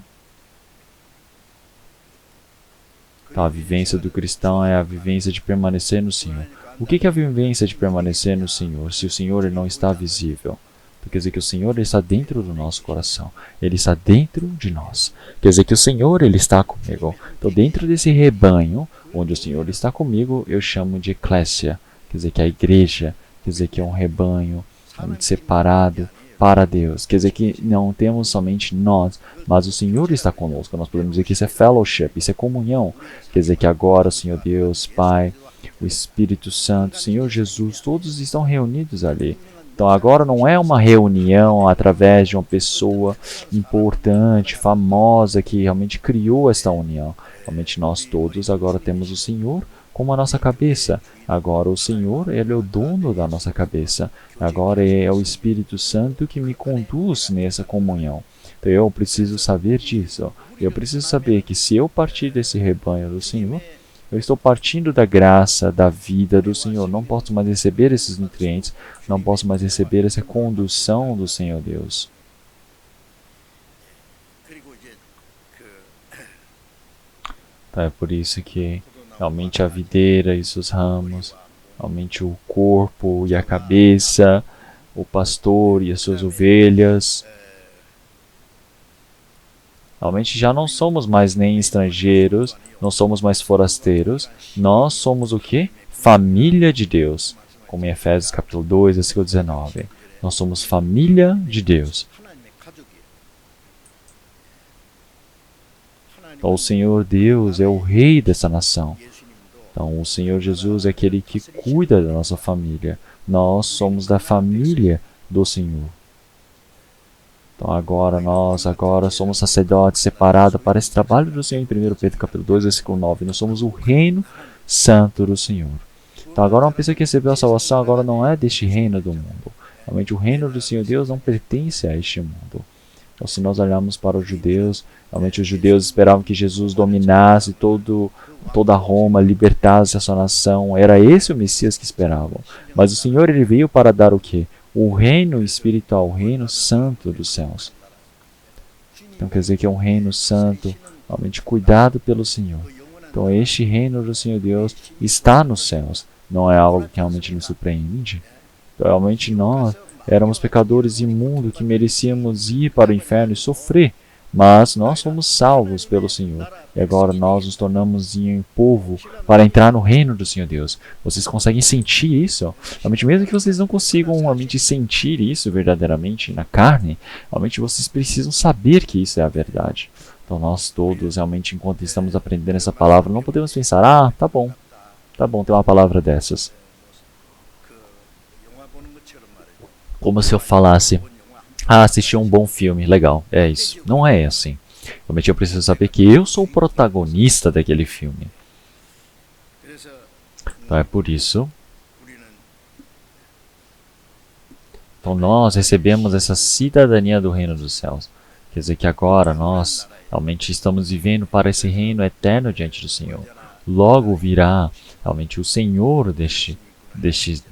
Então, a vivência do cristão é a vivência de permanecer no Senhor. O que é a vivência de permanecer no Senhor, se o Senhor Ele não está visível? Então, quer dizer que o Senhor Ele está dentro do nosso coração. Ele está dentro de nós. Quer dizer que o Senhor Ele está comigo. Então, dentro desse rebanho, onde o Senhor está comigo, eu chamo de eclésia. Quer dizer que é a igreja. Quer dizer que é um rebanho separado para Deus. Quer dizer que não temos somente nós, mas o Senhor está conosco. Nós podemos dizer que isso é fellowship, isso é comunhão. Quer dizer que agora o Senhor Deus, Pai, o Espírito Santo, o Senhor Jesus, todos estão reunidos ali. Então agora não é uma reunião através de uma pessoa importante, famosa, que realmente criou esta união. Realmente nós todos agora temos o Senhor como a nossa cabeça. Agora o Senhor, Ele é o dono da nossa cabeça. Agora é o Espírito Santo que me conduz nessa comunhão. Então eu preciso saber disso. Eu preciso saber que se eu partir desse rebanho do Senhor, eu estou partindo da graça, da vida do Senhor. Não posso mais receber esses nutrientes, não posso mais receber essa condução do Senhor Deus. Então é por isso que realmente a videira e seus ramos, realmente o corpo e a cabeça, o pastor e as suas ovelhas. Realmente já não somos mais nem estrangeiros, não somos mais forasteiros, nós somos o quê? Família de Deus, como em Efésios capítulo 2, versículo 19. Nós somos família de Deus. Então, o Senhor Deus é o rei dessa nação. Então, o Senhor Jesus é aquele que cuida da nossa família. Nós somos da família do Senhor. Então, agora nós somos sacerdotes separados para esse trabalho do Senhor em 1 Pedro capítulo 2, versículo 9. Nós somos o reino santo do Senhor. Então, agora uma pessoa que recebeu a salvação agora não é deste reino do mundo. Realmente, o reino do Senhor Deus não pertence a este mundo. Então, se nós olharmos para os judeus, realmente os judeus esperavam que Jesus dominasse toda Roma, libertasse a sua nação. Era esse o Messias que esperavam. Mas o Senhor, Ele veio para dar o quê? O reino espiritual, o reino santo dos céus. Então quer dizer que é um reino santo, realmente cuidado pelo Senhor. Então este reino do Senhor Deus está nos céus. Não é algo que realmente nos surpreende. Então, realmente nós éramos pecadores imundos que merecíamos ir para o inferno e sofrer. Mas nós somos salvos pelo Senhor. E agora nós nos tornamos em povo para entrar no reino do Senhor Deus. Vocês conseguem sentir isso? Realmente, mesmo que vocês não consigam realmente sentir isso verdadeiramente na carne, realmente vocês precisam saber que isso é a verdade. Então nós todos, realmente, enquanto estamos aprendendo essa palavra, não podemos pensar, tá bom, ter uma palavra dessas. Como se eu falasse, assisti um bom filme, legal, é isso. Não é assim. Realmente eu preciso saber que eu sou o protagonista daquele filme. Então é por isso. Então nós recebemos essa cidadania do reino dos céus. Quer dizer que agora nós realmente estamos vivendo para esse reino eterno diante do Senhor. Logo virá realmente o Senhor desse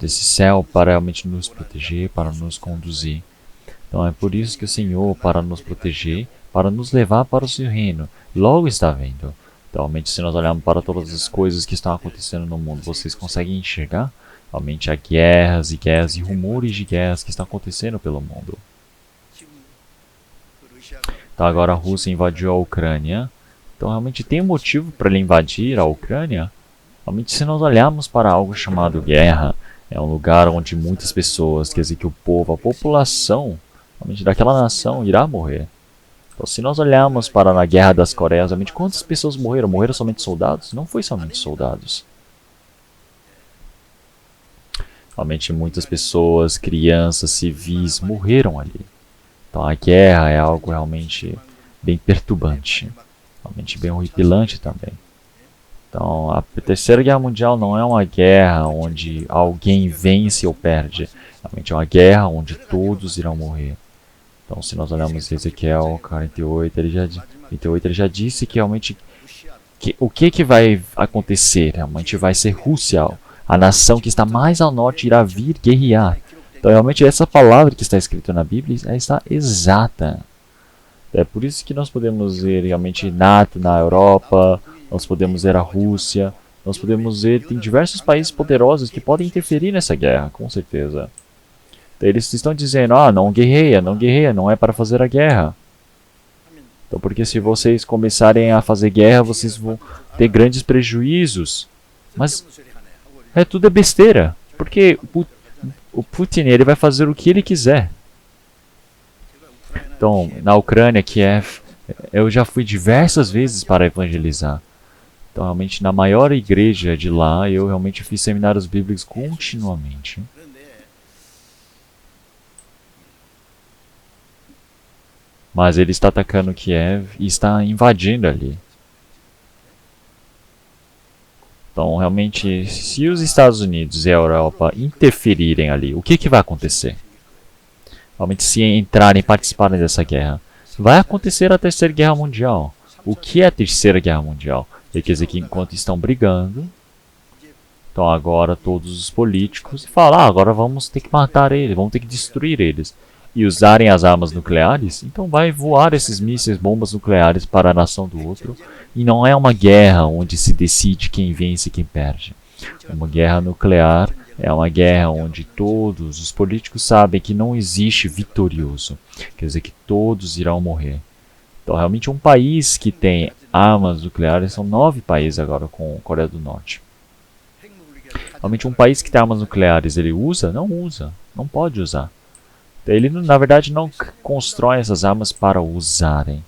céu para realmente nos proteger, para nos conduzir. Então é por isso que o Senhor, para nos proteger, para nos levar para o seu reino, logo está vindo. Então, realmente, se nós olharmos para todas as coisas que estão acontecendo no mundo, vocês conseguem enxergar? Realmente há guerras e rumores de guerras que estão acontecendo pelo mundo. Então agora a Rússia invadiu a Ucrânia. Então realmente tem um motivo para ele invadir a Ucrânia? Realmente, se nós olharmos para algo chamado guerra, é um lugar onde muitas pessoas, quer dizer que o povo, a população, realmente daquela nação irá morrer. Então, se nós olharmos para a Guerra das Coreias, realmente quantas pessoas morreram? Morreram somente soldados? Não foi somente soldados. Realmente muitas pessoas, crianças, civis morreram ali. Então a guerra é algo realmente bem perturbante, realmente bem horripilante também. Então a Terceira Guerra Mundial não é uma guerra onde alguém vence ou perde. Realmente é uma guerra onde todos irão morrer. Então se nós olharmos Ezequiel 48, ele já disse que realmente o que vai acontecer? Realmente vai ser Rússia. A nação que está mais ao norte irá vir guerrear. Então, realmente, essa palavra que está escrita na Bíblia está exata. É por isso que nós podemos ver realmente NATO na Europa, nós podemos ver a Rússia, nós podemos ver, tem diversos países poderosos que podem interferir nessa guerra, com certeza. Então, eles estão dizendo, não guerreia, não é para fazer a guerra. Então, porque se vocês começarem a fazer guerra, vocês vão ter grandes prejuízos. Mas tudo é besteira, porque o Putin ele vai fazer o que ele quiser. Então, na Ucrânia, Kiev, eu já fui diversas vezes para evangelizar. Então, realmente, na maior igreja de lá, eu realmente fiz seminários bíblicos continuamente. Mas ele está atacando Kiev e está invadindo ali. Então, realmente, se os Estados Unidos e a Europa interferirem ali, o que vai acontecer? Realmente, se entrarem e participarem dessa guerra, vai acontecer a Terceira Guerra Mundial. O que é a Terceira Guerra Mundial? Quer dizer que enquanto estão brigando, então agora todos os políticos falam, agora vamos ter que matar eles, vamos ter que destruir eles. E usarem as armas nucleares, então vai voar esses mísseis, bombas nucleares para a nação do outro. E não é uma guerra onde se decide quem vence e quem perde. Uma guerra nuclear é uma guerra onde todos os políticos sabem que não existe vitorioso. Quer dizer que todos irão morrer. Então realmente um país que tem armas nucleares, são 9 países agora com a Coreia do Norte. Realmente um país que tem armas nucleares, ele usa? Não usa, não pode usar. Ele, na verdade, não constrói essas armas para usarem.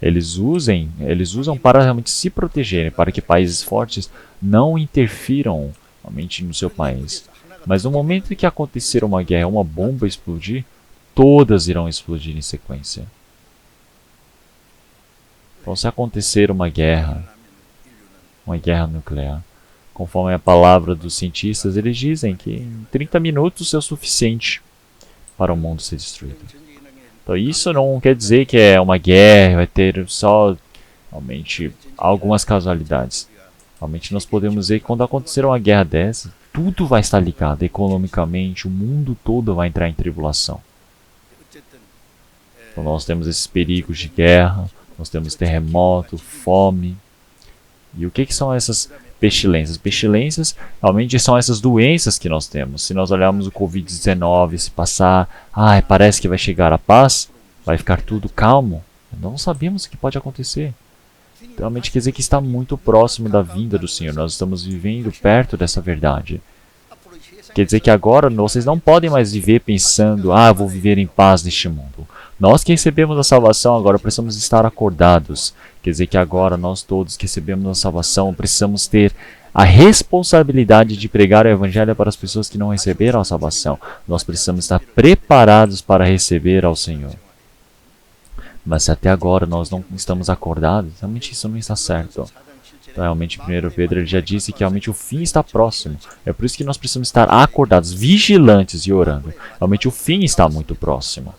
Eles usam para realmente se protegerem, para que países fortes não interfiram realmente no seu país. Mas no momento que acontecer uma guerra, uma bomba explodir, todas irão explodir em sequência. Então, se acontecer uma guerra nuclear, conforme a palavra dos cientistas, eles dizem que em 30 minutos é o suficiente para o mundo ser destruído. Então isso não quer dizer que é uma guerra, vai ter só realmente algumas casualidades. Realmente nós podemos ver que quando acontecer uma guerra dessa, tudo vai estar ligado economicamente, o mundo todo vai entrar em tribulação. Então nós temos esses perigos de guerra, nós temos terremoto, fome. E o que são essas pestilências? Pestilências realmente são essas doenças que nós temos. Se nós olharmos o Covid-19, se passar, parece que vai chegar a paz, vai ficar tudo calmo. Nós não sabemos o que pode acontecer. Então, realmente quer dizer que está muito próximo da vinda do Senhor. Nós estamos vivendo perto dessa verdade. Quer dizer que agora vocês não podem mais viver pensando, eu vou viver em paz neste mundo. Nós que recebemos a salvação agora precisamos estar acordados. Quer dizer que agora nós todos que recebemos a salvação precisamos ter a responsabilidade de pregar o Evangelho para as pessoas que não receberam a salvação. Nós precisamos estar preparados para receber ao Senhor. Mas se até agora nós não estamos acordados, realmente isso não está certo. Então, realmente, 1 Pedro ele já disse que realmente o fim está próximo. É por isso que nós precisamos estar acordados, vigilantes e orando. Realmente o fim está muito próximo.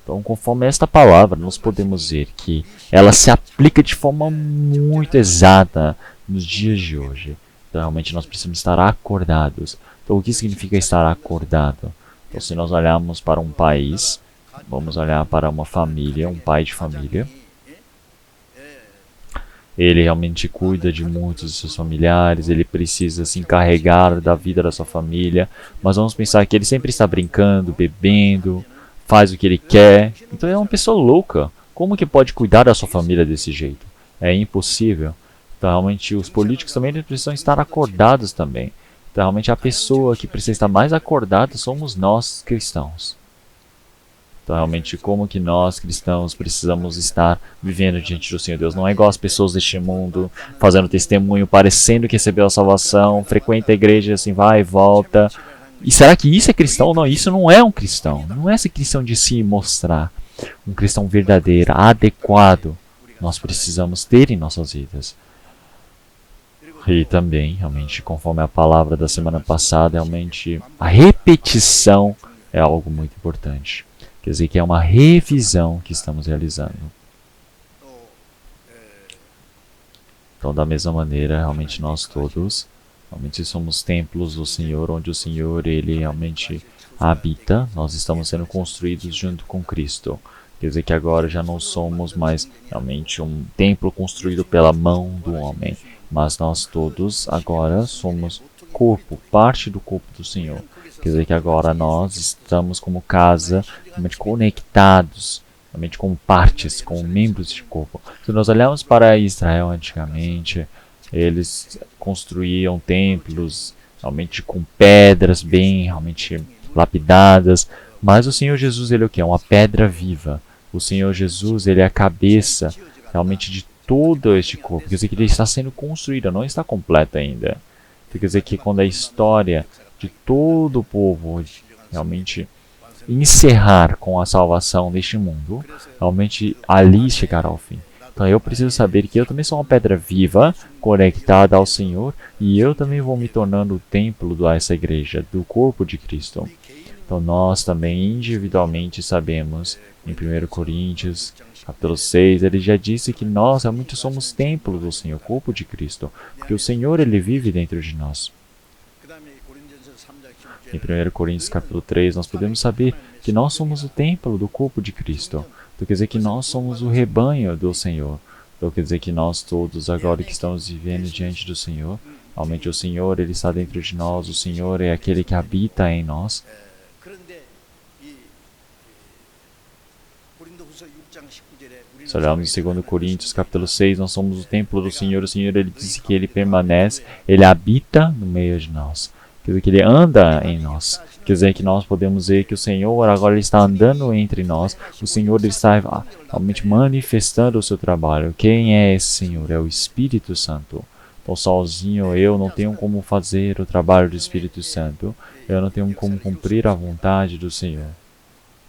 Então, conforme esta palavra, nós podemos ver que ela se aplica de forma muito exata nos dias de hoje. Então, realmente, nós precisamos estar acordados. Então, o que significa estar acordado? Então, se nós olharmos para um país, vamos olhar para uma família, um pai de família. Ele realmente cuida de muitos de seus familiares, ele precisa se encarregar da vida da sua família, mas vamos pensar que ele sempre está brincando, bebendo, faz o que ele quer. Então é uma pessoa louca. Como que pode cuidar da sua família desse jeito? É impossível. Então realmente os políticos também precisam estar acordados também. Então realmente a pessoa que precisa estar mais acordada somos nós cristãos. Então, realmente, como que nós, cristãos, precisamos estar vivendo diante do Senhor Deus. Não é igual as pessoas deste mundo, fazendo testemunho, parecendo que recebeu a salvação, frequenta a igreja, assim, vai e volta. E será que isso é cristão? Não, isso não é um cristão. Não é esse cristão de se mostrar. Um cristão verdadeiro, adequado, nós precisamos ter em nossas vidas. E também, realmente, conforme a palavra da semana passada, realmente, a repetição é algo muito importante. Quer dizer que é uma revisão que estamos realizando. Então, da mesma maneira, realmente nós todos, realmente somos templos do Senhor, onde o Senhor, Ele realmente habita. Nós estamos sendo construídos junto com Cristo. Quer dizer que agora já não somos mais realmente um templo construído pela mão do homem, mas nós todos agora somos corpo, parte do corpo do Senhor. Quer dizer que agora nós estamos como casa, realmente conectados, realmente como partes, como membros de corpo. Se nós olharmos para Israel antigamente, eles construíam templos realmente com pedras bem realmente lapidadas, mas o Senhor Jesus, Ele é o que? É uma pedra viva. O Senhor Jesus, Ele é a cabeça realmente de todo este corpo. Quer dizer que Ele está sendo construído, não está completo ainda. Quer dizer que quando a história de todo o povo realmente encerrar com a salvação deste mundo, realmente ali chegará ao fim. Então eu preciso saber que eu também sou uma pedra viva, conectada ao Senhor, e eu também vou me tornando o templo dessa igreja, do corpo de Cristo. Então nós também individualmente sabemos, em 1 Coríntios, capítulo 6, ele já disse que nós realmente somos templo do Senhor, corpo de Cristo, porque o Senhor, Ele vive dentro de nós. Em 1 Coríntios capítulo 3, nós podemos saber que nós somos o templo do corpo de Cristo. Então quer dizer que nós somos o rebanho do Senhor. Então quer dizer que nós todos, agora que estamos vivendo diante do Senhor, realmente o Senhor, Ele está dentro de nós, o Senhor é aquele que habita em nós. Se olharmos em 2 Coríntios capítulo 6, nós somos o templo do Senhor. O Senhor, Ele disse que Ele permanece, Ele habita no meio de nós. Quer dizer que Ele anda em nós. Quer dizer que nós podemos ver que o Senhor agora Ele está andando entre nós. O Senhor, Ele está realmente manifestando o seu trabalho. Quem é esse Senhor? É o Espírito Santo. Então sozinho eu não tenho como fazer o trabalho do Espírito Santo. Eu não tenho como cumprir a vontade do Senhor.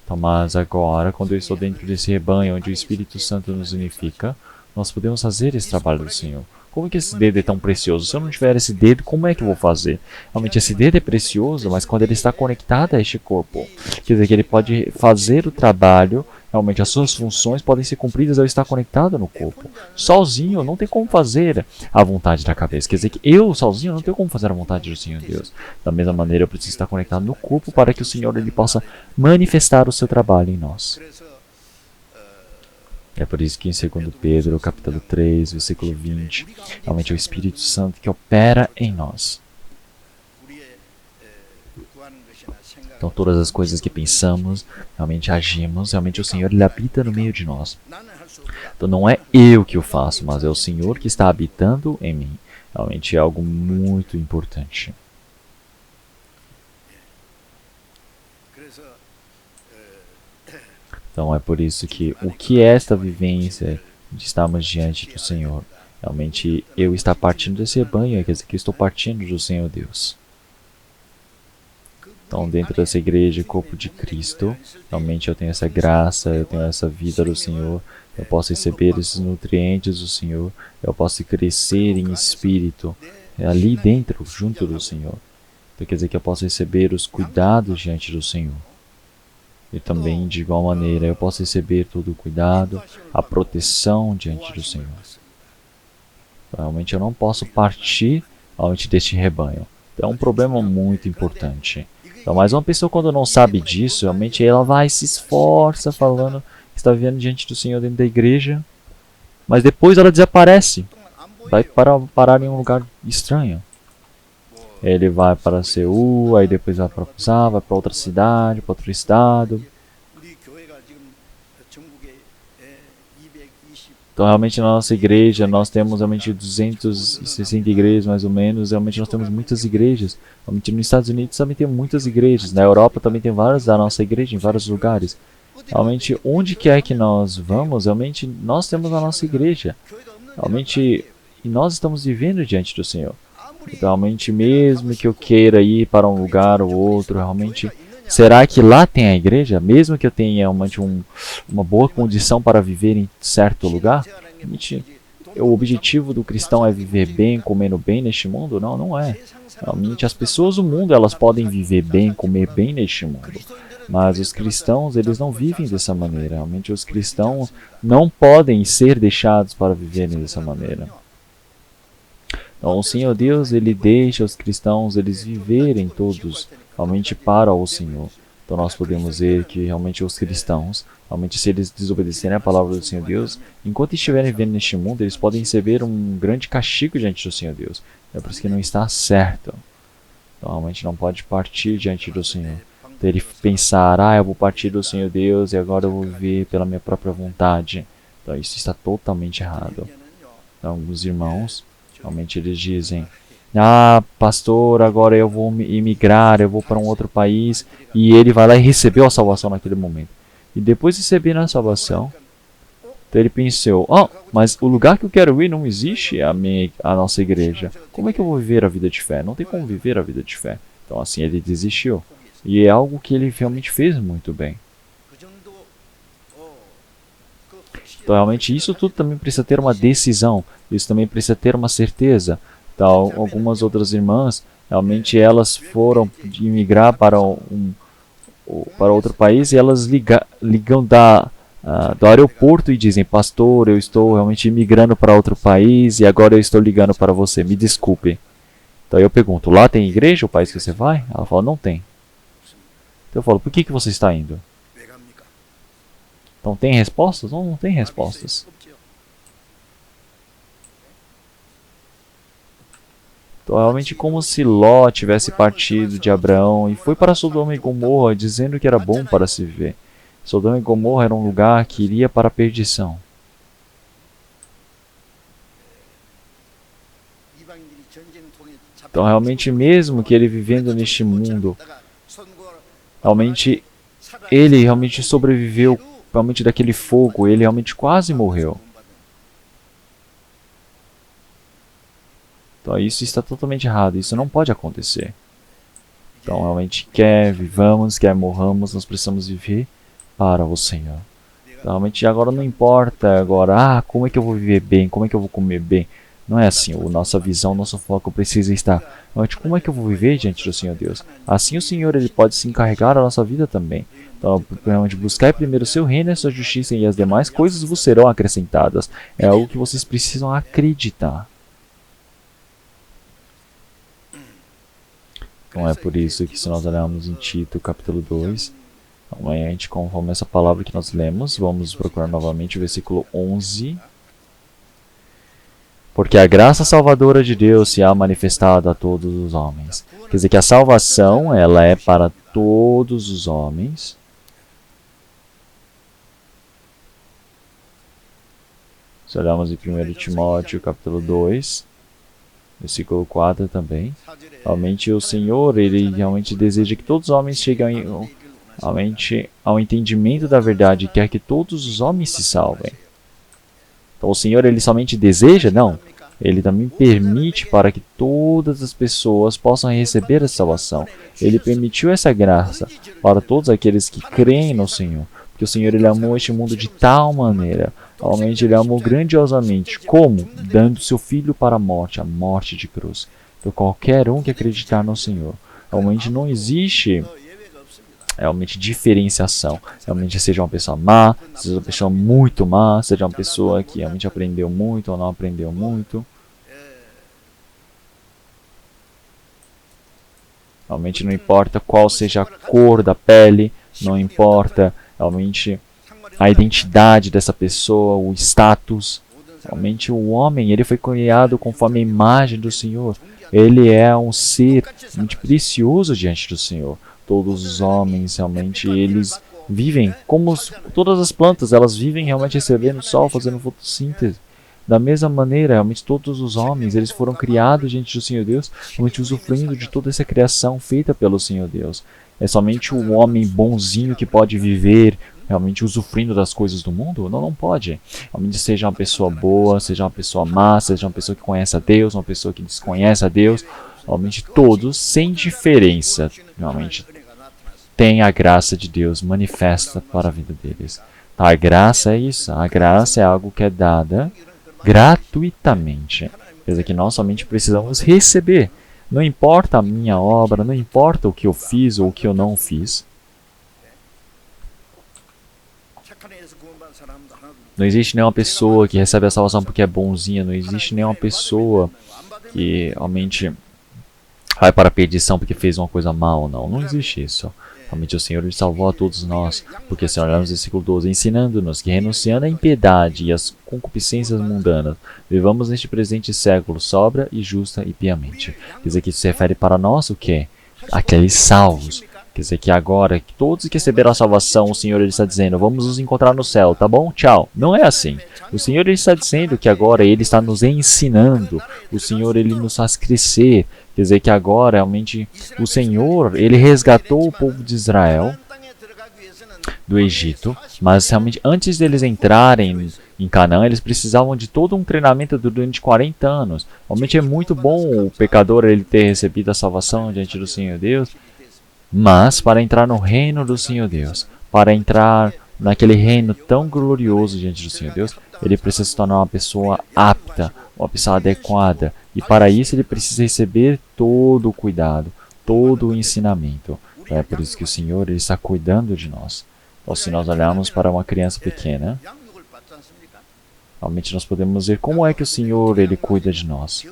Então, mas agora, quando eu estou dentro desse rebanho onde o Espírito Santo nos unifica, nós podemos fazer esse trabalho do Senhor. Como que esse dedo é tão precioso? Se eu não tiver esse dedo, como é que eu vou fazer? Realmente esse dedo é precioso, mas quando ele está conectado a este corpo, quer dizer que ele pode fazer o trabalho, realmente as suas funções podem ser cumpridas ao estar conectado no corpo. Sozinho eu não tenho como fazer a vontade da cabeça. Quer dizer que eu sozinho não tenho como fazer a vontade do Senhor Deus. Da mesma maneira eu preciso estar conectado no corpo para que o Senhor Ele possa manifestar o seu trabalho em nós. É por isso que em 2 Pedro, capítulo 3, versículo 20, realmente é o Espírito Santo que opera em nós. Então todas as coisas que pensamos, realmente agimos, realmente o Senhor Ele habita no meio de nós. Então não é eu que o faço, mas é o Senhor que está habitando em mim. Realmente é algo muito importante. Então é por isso que o que é esta vivência de estarmos diante do Senhor? Realmente eu estar partindo desse rebanho, quer dizer que eu estou partindo do Senhor Deus. Então dentro dessa igreja, corpo de Cristo, realmente eu tenho essa graça, eu tenho essa vida do Senhor, eu posso receber esses nutrientes do Senhor, eu posso crescer em espírito, ali dentro, junto do Senhor. Então quer dizer que eu posso receber os cuidados diante do Senhor. E também, de igual maneira, eu posso receber todo o cuidado, a proteção diante do Senhor. Realmente eu não posso partir realmente deste rebanho. Então é um problema muito importante. Então, mas uma pessoa quando não sabe disso, realmente ela vai se esforça falando que está vivendo diante do Senhor dentro da igreja, mas depois ela desaparece. Vai parar em um lugar estranho. Ele vai para Seul, aí depois vai para Busan, vai para outra cidade, para outro estado. Então realmente na nossa igreja nós temos realmente 260 igrejas mais ou menos. Realmente nós temos muitas igrejas. Realmente nos Estados Unidos também tem muitas igrejas. Na Europa também tem várias da nossa igreja em vários lugares. realmente, onde quer que nós vamos, realmente, nós temos a nossa igreja. Realmente, e nós estamos vivendo diante do Senhor. Então, realmente, mesmo que eu queira ir para um lugar ou outro, realmente, será que lá tem a igreja? Mesmo que eu tenha realmente uma boa condição para viver em certo lugar? Realmente, o objetivo do cristão é viver bem, comendo bem neste mundo? Não, não é. Realmente, as pessoas do mundo, elas podem viver bem, comer bem neste mundo. Mas os cristãos, eles não vivem dessa maneira. Realmente, os cristãos não podem ser deixados para viverem dessa maneira. Então, o Senhor Deus, ele deixa os cristãos, eles viverem todos realmente para o Senhor. Então, nós podemos ver que realmente os cristãos, realmente se eles desobedecerem a palavra do Senhor Deus, enquanto estiverem vivendo neste mundo, eles podem receber um grande castigo diante do Senhor Deus. É por isso que não está certo. Então, realmente não pode partir diante do Senhor. Então, ele pensar, eu vou partir do Senhor Deus e agora eu vou viver pela minha própria vontade. Então, isso está totalmente errado. Então, alguns irmãos, realmente eles dizem, pastor, agora eu vou imigrar, eu vou para um outro país, e ele vai lá e recebeu a salvação naquele momento. E depois de receber a salvação, então ele pensou, mas o lugar que eu quero ir não existe a nossa igreja. Como é que eu vou viver a vida de fé? Não tem como viver a vida de fé. Então assim ele desistiu. E é algo que ele realmente fez muito bem. Então realmente isso tudo também precisa ter uma decisão. Isso também precisa ter uma certeza. Então, algumas outras irmãs, realmente elas foram imigrar para outro país e elas ligam do aeroporto e dizem, pastor, eu estou realmente imigrando para outro país e agora eu estou ligando para você, me desculpe. Então eu pergunto, lá tem igreja, o país que você vai? Ela fala, não tem. Então eu falo, por que você está indo? Então tem respostas? Não tem respostas. Então, realmente como se Ló tivesse partido de Abraão e foi para Sodoma e Gomorra dizendo que era bom para se viver. Sodoma e Gomorra era um lugar que iria para a perdição. Então realmente mesmo que ele vivendo neste mundo, realmente ele realmente sobreviveu realmente daquele fogo, ele realmente quase morreu. Então isso está totalmente errado, isso não pode acontecer. Então realmente quer vivamos, quer morramos, nós precisamos viver para o Senhor. Então realmente agora não importa agora, como é que eu vou viver bem, como é que eu vou comer bem. Não é assim, a nossa visão, nosso foco precisa estar. Realmente, como é que eu vou viver diante do Senhor Deus? Assim o Senhor ele pode se encarregar da nossa vida também. Então, realmente buscar primeiro o seu reino e a sua justiça e as demais coisas vos serão acrescentadas. É algo que vocês precisam acreditar. Então é por isso que se nós olharmos em Tito capítulo 2, amanhã a gente conforme essa palavra que nós lemos, vamos procurar novamente o versículo 11. Porque a graça salvadora de Deus se há manifestado a todos os homens. Quer dizer que a salvação ela é para todos os homens. Se olharmos em 1 Timóteo capítulo 2, versículo 4 também. Realmente o Senhor, ele realmente deseja que todos os homens cheguem realmente ao entendimento da verdade, quer que todos os homens se salvem. Então o Senhor, ele somente deseja? Não. Ele também permite para que todas as pessoas possam receber a salvação. Ele permitiu essa graça para todos aqueles que creem no Senhor. Porque o Senhor, ele amou este mundo de tal maneira. Realmente ele amou grandiosamente. Como? Dando seu Filho para a morte de cruz. Então qualquer um que acreditar no Senhor. Realmente não existe realmente diferenciação. Realmente seja uma pessoa má, seja uma pessoa muito má, seja uma pessoa que realmente aprendeu muito ou não aprendeu muito. Realmente não importa qual seja a cor da pele, não importa realmente a identidade dessa pessoa, o status. Realmente o homem, ele foi criado conforme a imagem do Senhor. Ele é um ser muito precioso diante do Senhor. Todos os homens, realmente, eles vivem como todas as plantas, elas vivem realmente recebendo sol, fazendo fotossíntese. Da mesma maneira, realmente todos os homens, eles foram criados diante do Senhor Deus, realmente usufruindo de toda essa criação feita pelo Senhor Deus. É somente o homem bonzinho que pode viver realmente usufruindo das coisas do mundo? Não, não pode. Realmente seja uma pessoa boa, seja uma pessoa má, seja uma pessoa que conhece a Deus, uma pessoa que desconhece a Deus, realmente todos, sem diferença, realmente tem a graça de Deus manifesta para a vida deles. Tá, a graça é isso. A graça é algo que é dada gratuitamente. Quer dizer que nós somente precisamos receber. Não importa a minha obra, não importa o que eu fiz ou o que eu não fiz. Não existe nenhuma pessoa que recebe a salvação porque é bonzinha. Não existe nenhuma pessoa que realmente vai para a perdição porque fez uma coisa mal. Não, não existe isso. Realmente o Senhor salvou a todos nós, porque se olharmos no versículo 12, ensinando-nos que renunciando à impiedade e às concupiscências mundanas, vivamos neste presente século sobra e justa e piamente. Quer dizer que isso se refere para nós o quê? Aqueles salvos. Quer dizer que agora, que todos que receberam a salvação, o Senhor ele está dizendo, vamos nos encontrar no céu, tá bom? Tchau. Não é assim. O Senhor ele está dizendo que agora ele está nos ensinando. O Senhor ele nos faz crescer. Quer dizer que agora, realmente, o Senhor ele resgatou o povo de Israel do Egito, mas realmente antes deles entrarem em Canaã, eles precisavam de todo um treinamento durante 40 anos. Realmente é muito bom o pecador ele ter recebido a salvação diante do Senhor Deus, mas para entrar no reino do Senhor Deus, para entrar naquele reino tão glorioso diante do Senhor Deus, ele precisa se tornar uma pessoa apta, uma pessoa adequada. E para isso ele precisa receber todo o cuidado, todo o ensinamento. É por isso que o Senhor ele está cuidando de nós. Então, se nós olharmos para uma criança pequena, realmente nós podemos ver como é que o Senhor ele cuida de nós.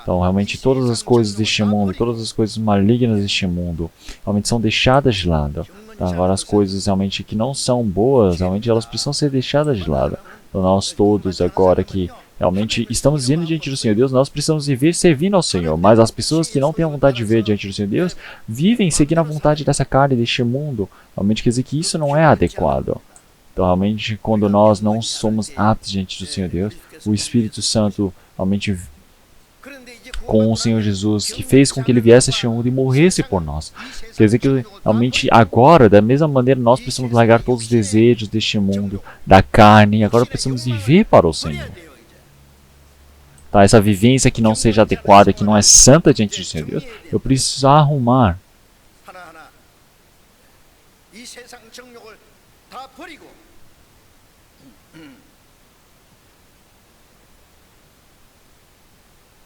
Então, realmente, todas as coisas deste mundo, todas as coisas malignas deste mundo, realmente são deixadas de lado. Então, agora, as coisas realmente que não são boas, realmente elas precisam ser deixadas de lado. Então, nós todos, agora que realmente estamos indo diante do Senhor Deus, nós precisamos viver servindo ao Senhor. Mas as pessoas que não têm a vontade de ver diante do Senhor Deus, vivem seguindo a vontade dessa carne, deste mundo. Realmente quer dizer que isso não é adequado. Então, realmente, quando nós não somos aptos diante do Senhor Deus, o Espírito Santo realmente com o Senhor Jesus, que fez com que ele viesse a este mundo e morresse por nós. Quer dizer que realmente agora, da mesma maneira, nós precisamos largar todos os desejos deste mundo, da carne, e agora precisamos viver para o Senhor. Tá, essa vivência que não seja adequada, que não é santa diante do Senhor Deus, eu preciso arrumar.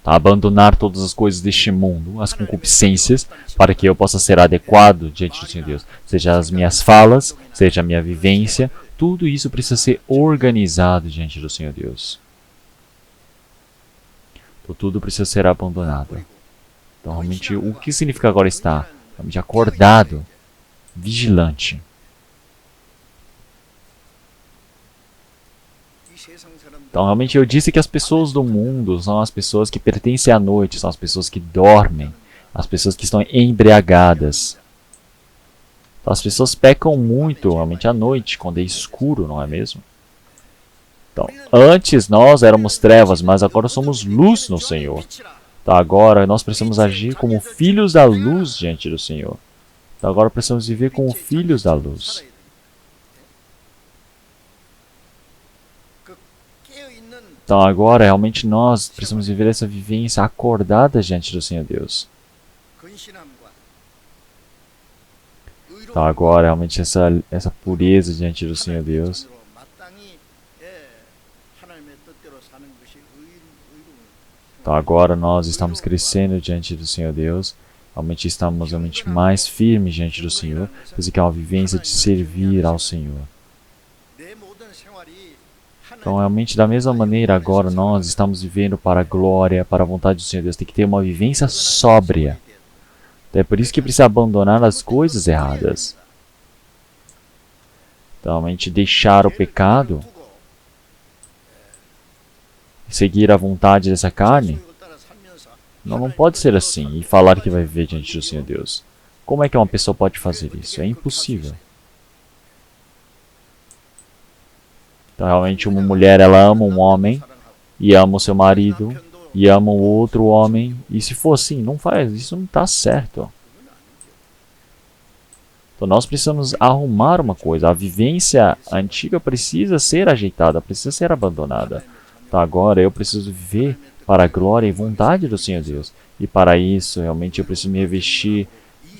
Abandonar todas as coisas deste mundo, as concupiscências, para que eu possa ser adequado diante do Senhor Deus. Seja as minhas falas, seja a minha vivência, tudo isso precisa ser organizado diante do Senhor Deus. Então, tudo precisa ser abandonado. Então, realmente, o que significa agora estar? Realmente acordado, vigilante. Então, realmente, eu disse que as pessoas do mundo são as pessoas que pertencem à noite, são as pessoas que dormem, as pessoas que estão embriagadas. Então, as pessoas pecam muito, realmente, à noite, quando é escuro, não é mesmo? Então, antes nós éramos trevas, mas agora somos luz no Senhor. Então, agora nós precisamos agir como filhos da luz diante do Senhor. Então, agora precisamos viver como filhos da luz. Então agora realmente nós precisamos viver essa vivência acordada diante do Senhor Deus. Então agora realmente essa pureza diante do Senhor Deus. Então agora nós estamos crescendo diante do Senhor Deus. Realmente estamos realmente mais firmes diante do Senhor. Isso que é uma vivência de servir ao Senhor. Então, realmente, da mesma maneira, agora nós estamos vivendo para a glória, para a vontade do Senhor Deus. Tem que ter uma vivência sóbria. Então, é por isso que precisa abandonar as coisas erradas. Então, realmente, deixar o pecado, seguir a vontade dessa carne, não pode ser assim e falar que vai viver diante do Senhor Deus. Como é que uma pessoa pode fazer isso? É impossível. Então, realmente, uma mulher, ela ama um homem, e ama o seu marido, e ama o outro homem, e se for assim, não faz, isso não está certo. Então nós precisamos arrumar uma coisa, a vivência antiga precisa ser ajeitada, precisa ser abandonada. Então agora eu preciso viver para a glória e vontade do Senhor Deus. E para isso, realmente, eu preciso me revestir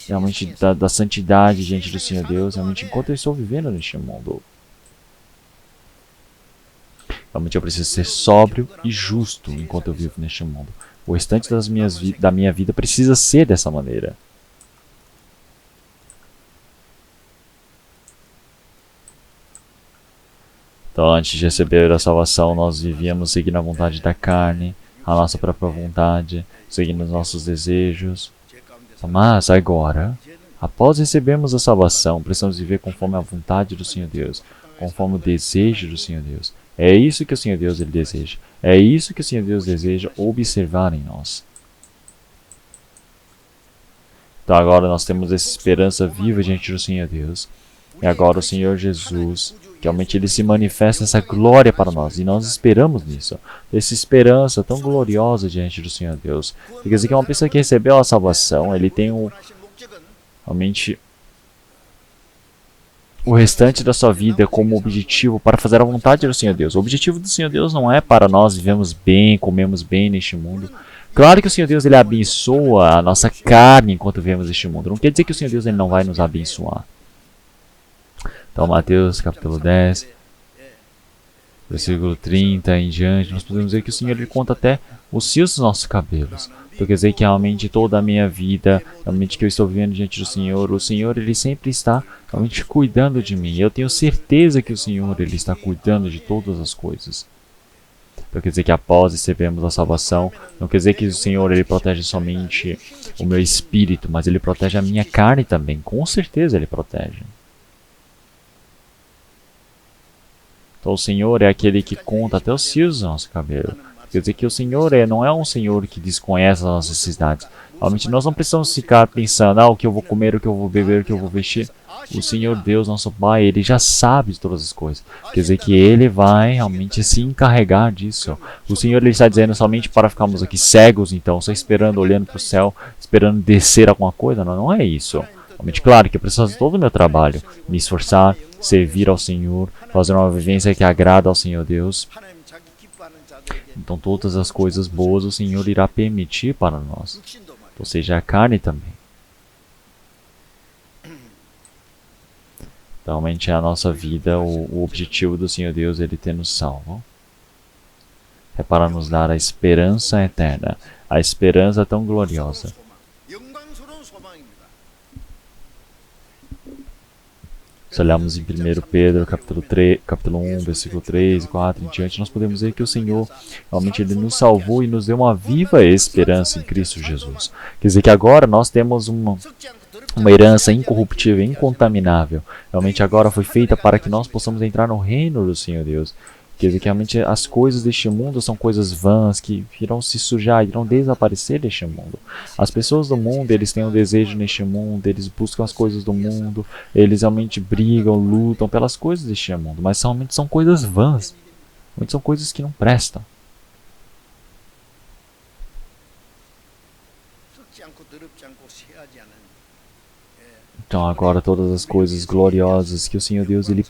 realmente da santidade diante do Senhor Deus, realmente, enquanto eu estou vivendo neste mundo. Realmente, eu preciso ser sóbrio e justo enquanto eu vivo neste mundo. O restante da minha vida precisa ser dessa maneira. Então, antes de receber a salvação, nós vivíamos seguindo a vontade da carne, a nossa própria vontade, seguindo os nossos desejos. Mas agora, após recebermos a salvação, precisamos viver conforme a vontade do Senhor Deus, conforme o desejo do Senhor Deus. É isso que o Senhor Deus ele deseja. É isso que o Senhor Deus deseja observar em nós. Então agora nós temos essa esperança viva diante do Senhor Deus. E agora o Senhor Jesus, que realmente ele se manifesta essa glória para nós. E nós esperamos nisso. Essa esperança tão gloriosa diante do Senhor Deus. Quer dizer que uma pessoa que recebeu a salvação, ele tem realmente o restante da sua vida como objetivo para fazer a vontade do Senhor Deus. O objetivo do Senhor Deus não é para nós vivemos bem, comemos bem neste mundo. Claro que o Senhor Deus ele abençoa a nossa carne enquanto vivemos neste mundo. Não quer dizer que o Senhor Deus ele não vai nos abençoar. Então, Mateus capítulo 10, versículo 30 em diante, nós podemos ver que o Senhor ele conta até os fios dos nossos cabelos. Então quer dizer que realmente toda a minha vida, realmente que eu estou vivendo diante do Senhor, o Senhor ele sempre está realmente cuidando de mim. Eu tenho certeza que o Senhor ele está cuidando de todas as coisas. Então quer dizer que após recebermos a salvação, não quer dizer que o Senhor ele protege somente o meu espírito, mas ele protege a minha carne também. Com certeza ele protege. Então o Senhor é aquele que conta até os fios do nosso cabelo. Quer dizer que o Senhor não é um Senhor que desconhece as nossas necessidades. Realmente nós não precisamos ficar pensando, o que eu vou comer, o que eu vou beber, o que eu vou vestir. O Senhor Deus, nosso Pai, ele já sabe de todas as coisas. Quer dizer que ele vai realmente se encarregar disso. O Senhor ele está dizendo somente para ficarmos aqui cegos, então, só esperando, olhando para o céu, esperando descer alguma coisa. Não, não é isso. Realmente, claro que eu preciso fazer todo o meu trabalho, me esforçar, servir ao Senhor, fazer uma vivência que agrada ao Senhor Deus. Então todas as coisas boas o Senhor irá permitir para nós. Ou seja, a carne também. Então, realmente a nossa vida, o objetivo do Senhor Deus, ele ter nos salvo, é para nos dar a esperança eterna, a esperança tão gloriosa. Se olharmos em 1 Pedro, capítulo 1, versículo 3 e 4 em diante, nós podemos ver que o Senhor, realmente, ele nos salvou e nos deu uma viva esperança em Cristo Jesus. Quer dizer que agora nós temos uma herança incorruptível, incontaminável. Realmente agora foi feita para que nós possamos entrar no reino do Senhor Deus. Quer dizer que realmente as coisas deste mundo são coisas vãs, que irão se sujar, irão desaparecer deste mundo. As pessoas do mundo, eles têm um desejo neste mundo, eles buscam as coisas do mundo, eles realmente brigam, lutam pelas coisas deste mundo, mas realmente são coisas vãs, realmente são coisas que não prestam. Então agora todas as coisas gloriosas que o Senhor Deus ele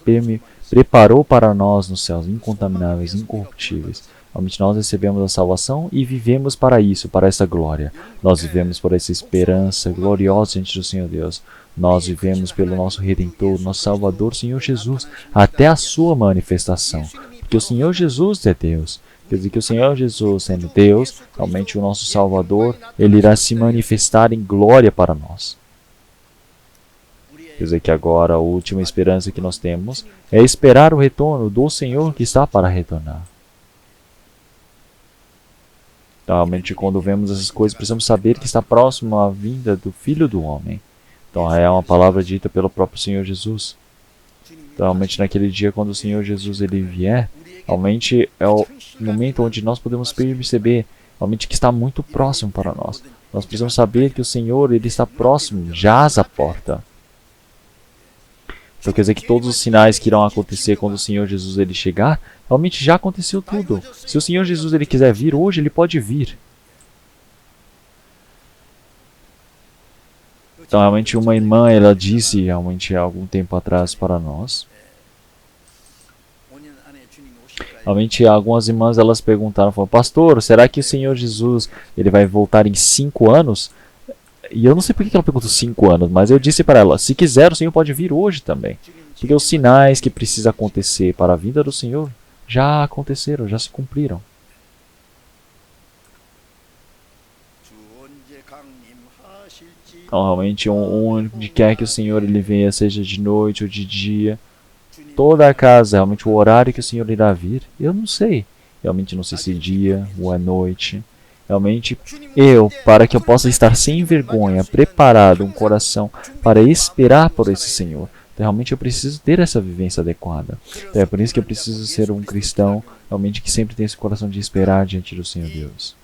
preparou para nós nos céus, incontamináveis, incorruptíveis. Realmente nós recebemos a salvação e vivemos para isso, para essa glória. Nós vivemos por essa esperança gloriosa diante do Senhor Deus. Nós vivemos pelo nosso Redentor, nosso Salvador, Senhor Jesus, até a sua manifestação. Porque o Senhor Jesus é Deus. Quer dizer que o Senhor Jesus, sendo Deus, realmente o nosso Salvador, ele irá se manifestar em glória para nós. Quer dizer que agora a última esperança que nós temos é esperar o retorno do Senhor que está para retornar. Então, realmente, quando vemos essas coisas, precisamos saber que está próximo a vinda do Filho do Homem. Então, é uma palavra dita pelo próprio Senhor Jesus. Então, realmente, naquele dia, quando o Senhor Jesus ele vier, realmente é o momento onde nós podemos perceber realmente que está muito próximo para nós. Nós precisamos saber que o Senhor ele está próximo, jaz à porta. Então quer dizer que todos os sinais que irão acontecer quando o Senhor Jesus ele chegar, realmente já aconteceu tudo. Se o Senhor Jesus ele quiser vir hoje, ele pode vir. Então realmente uma irmã, ela disse realmente há algum tempo atrás para nós. Realmente algumas irmãs elas perguntaram, falaram, pastor, será que o Senhor Jesus ele vai voltar em 5 anos? E eu não sei por que ela perguntou 5 anos, mas eu disse para ela, se quiser o Senhor pode vir hoje também. Porque os sinais que precisam acontecer para a vinda do Senhor já aconteceram, já se cumpriram. Então, realmente, onde quer que o Senhor ele venha, seja de noite ou de dia, toda a casa, realmente o horário que o Senhor irá vir, eu não sei. Realmente não sei se é dia ou é noite. Realmente, para que eu possa estar sem vergonha, preparado, um coração para esperar por esse Senhor. Então, realmente eu preciso ter essa vivência adequada. Então, é por isso que eu preciso ser um cristão, realmente que sempre tem esse coração de esperar diante do Senhor Deus.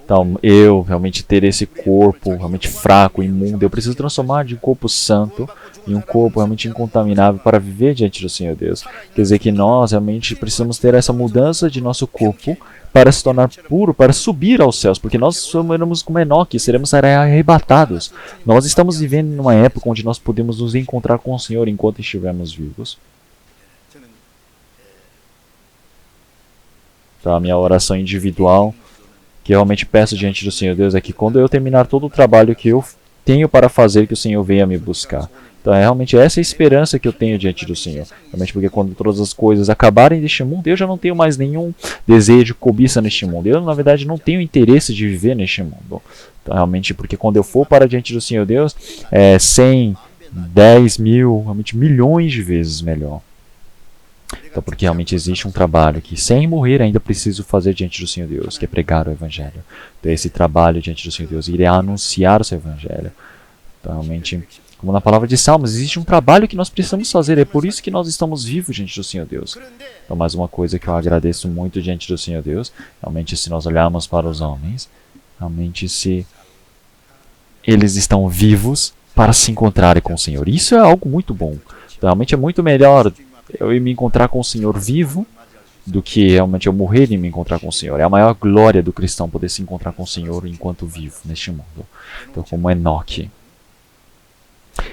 Então, eu realmente ter esse corpo realmente fraco, imundo, eu preciso transformar de um corpo santo em um corpo realmente incontaminável para viver diante do Senhor Deus. Quer dizer que nós realmente precisamos ter essa mudança de nosso corpo para se tornar puro, para subir aos céus, porque nós somos como Enoque, seremos arrebatados. Nós estamos vivendo numa época onde nós podemos nos encontrar com o Senhor enquanto estivermos vivos. Então, a minha oração individual, que eu realmente peço diante do Senhor Deus, é que quando eu terminar todo o trabalho que eu tenho para fazer, que o Senhor venha me buscar. Então é realmente essa a esperança que eu tenho diante do Senhor. Realmente porque quando todas as coisas acabarem deste mundo, eu já não tenho mais nenhum desejo, cobiça neste mundo. Eu, na verdade, não tenho interesse de viver neste mundo. Então realmente porque quando eu for para diante do Senhor Deus, 100, 10 mil, realmente milhões de vezes melhor. Então, porque realmente existe um trabalho que, sem morrer, ainda preciso fazer diante do Senhor Deus, que é pregar o Evangelho. Então, esse trabalho diante do Senhor Deus, irá anunciar o seu Evangelho. Então, realmente, como na palavra de Salmos, existe um trabalho que nós precisamos fazer. É por isso que nós estamos vivos diante do Senhor Deus. Então, mais uma coisa que eu agradeço muito diante do Senhor Deus, realmente, se nós olharmos para os homens, realmente, se eles estão vivos para se encontrarem com o Senhor. Isso é algo muito bom. Então, realmente, é muito melhor eu ir me encontrar com o Senhor vivo do que realmente eu morrer e me encontrar com o Senhor. É a maior glória do cristão poder se encontrar com o Senhor enquanto vivo neste mundo. Então, como Enoque.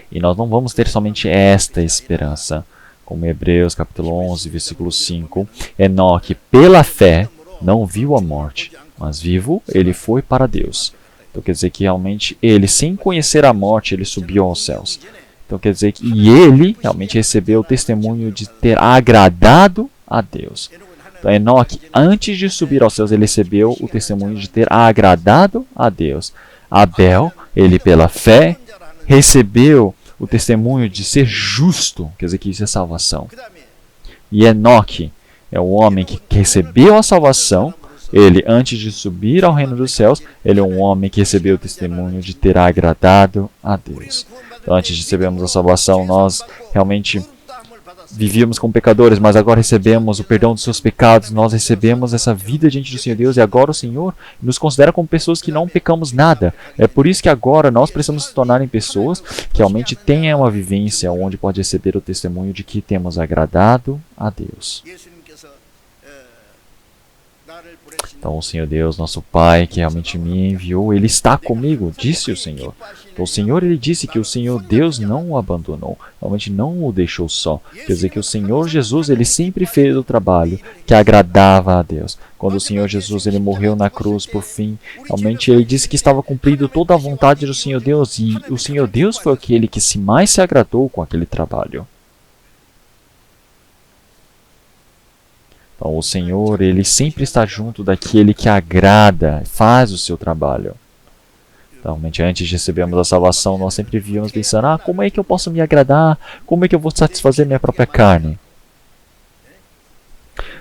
E nós não vamos ter somente esta esperança. Como Hebreus capítulo 11, versículo 5. Enoque, pela fé, não viu a morte, mas vivo, ele foi para Deus. Então quer dizer que realmente ele, sem conhecer a morte, ele subiu aos céus. Então quer dizer que ele realmente recebeu o testemunho de ter agradado a Deus. Então Enoque, antes de subir aos céus, ele recebeu o testemunho de ter agradado a Deus. Abel, ele pela fé, recebeu o testemunho de ser justo, quer dizer que isso é salvação. E Enoque é o homem que recebeu a salvação. Ele, antes de subir ao reino dos céus, ele é um homem que recebeu o testemunho de ter agradado a Deus. Então, antes de recebermos a salvação, nós realmente vivíamos como pecadores, mas agora recebemos o perdão dos seus pecados, nós recebemos essa vida diante do Senhor Deus, e agora o Senhor nos considera como pessoas que não pecamos nada. É por isso que agora nós precisamos se tornarem pessoas que realmente tenham uma vivência onde pode receber o testemunho de que temos agradado a Deus. Então o Senhor Deus, nosso Pai, que realmente me enviou, Ele está comigo, disse o Senhor. Então o Senhor, Ele disse que o Senhor Deus não o abandonou, realmente não o deixou só. Quer dizer que o Senhor Jesus, Ele sempre fez o trabalho que agradava a Deus. Quando o Senhor Jesus, Ele morreu na cruz por fim, realmente Ele disse que estava cumprindo toda a vontade do Senhor Deus, e o Senhor Deus foi aquele que mais se agradou com aquele trabalho. Então, o Senhor, Ele sempre está junto daquele que agrada, faz o seu trabalho. Então, realmente, antes de recebermos a salvação, nós sempre vivíamos pensando, como é que eu posso me agradar? Como é que eu vou satisfazer minha própria carne?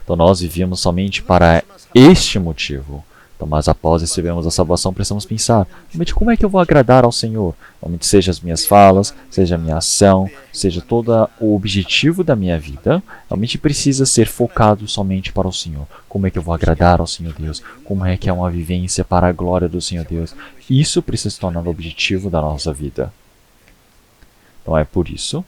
Então, nós vivíamos somente para este motivo. Então, mas após recebermos a salvação, precisamos pensar, realmente, como é que eu vou agradar ao Senhor? Realmente, seja as minhas falas, seja a minha ação, seja todo o objetivo da minha vida, realmente precisa ser focado somente para o Senhor. Como é que eu vou agradar ao Senhor Deus? Como é que é uma vivência para a glória do Senhor Deus? Isso precisa se tornar o objetivo da nossa vida. Então é por isso,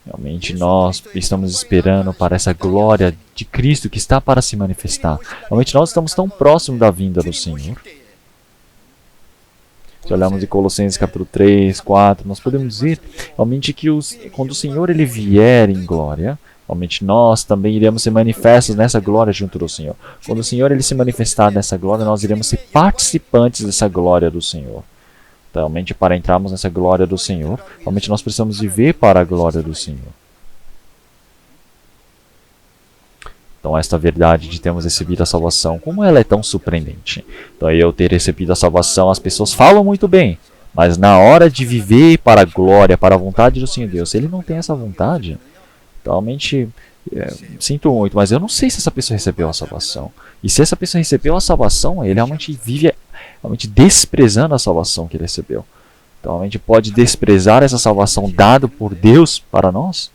realmente nós estamos esperando para essa glória de Cristo que está para se manifestar. Realmente nós estamos tão próximos da vinda do Senhor. Se olharmos em Colossenses capítulo 3, 4, nós podemos ver realmente que quando o Senhor ele vier em glória, realmente nós também iremos ser manifestos nessa glória junto do Senhor. Quando o Senhor ele se manifestar nessa glória, nós iremos ser participantes dessa glória do Senhor. Então, realmente, para entrarmos nessa glória do Senhor, realmente nós precisamos viver para a glória do Senhor. Então, esta verdade de termos recebido a salvação, como ela é tão surpreendente. Então, eu ter recebido a salvação, as pessoas falam muito bem, mas na hora de viver para a glória, para a vontade do Senhor Deus, ele não tem essa vontade. Então, realmente, sinto muito, mas eu não sei se essa pessoa recebeu a salvação. E se essa pessoa recebeu a salvação, ele realmente vive realmente desprezando a salvação que ele recebeu. Então, realmente pode desprezar essa salvação dada por Deus para nós?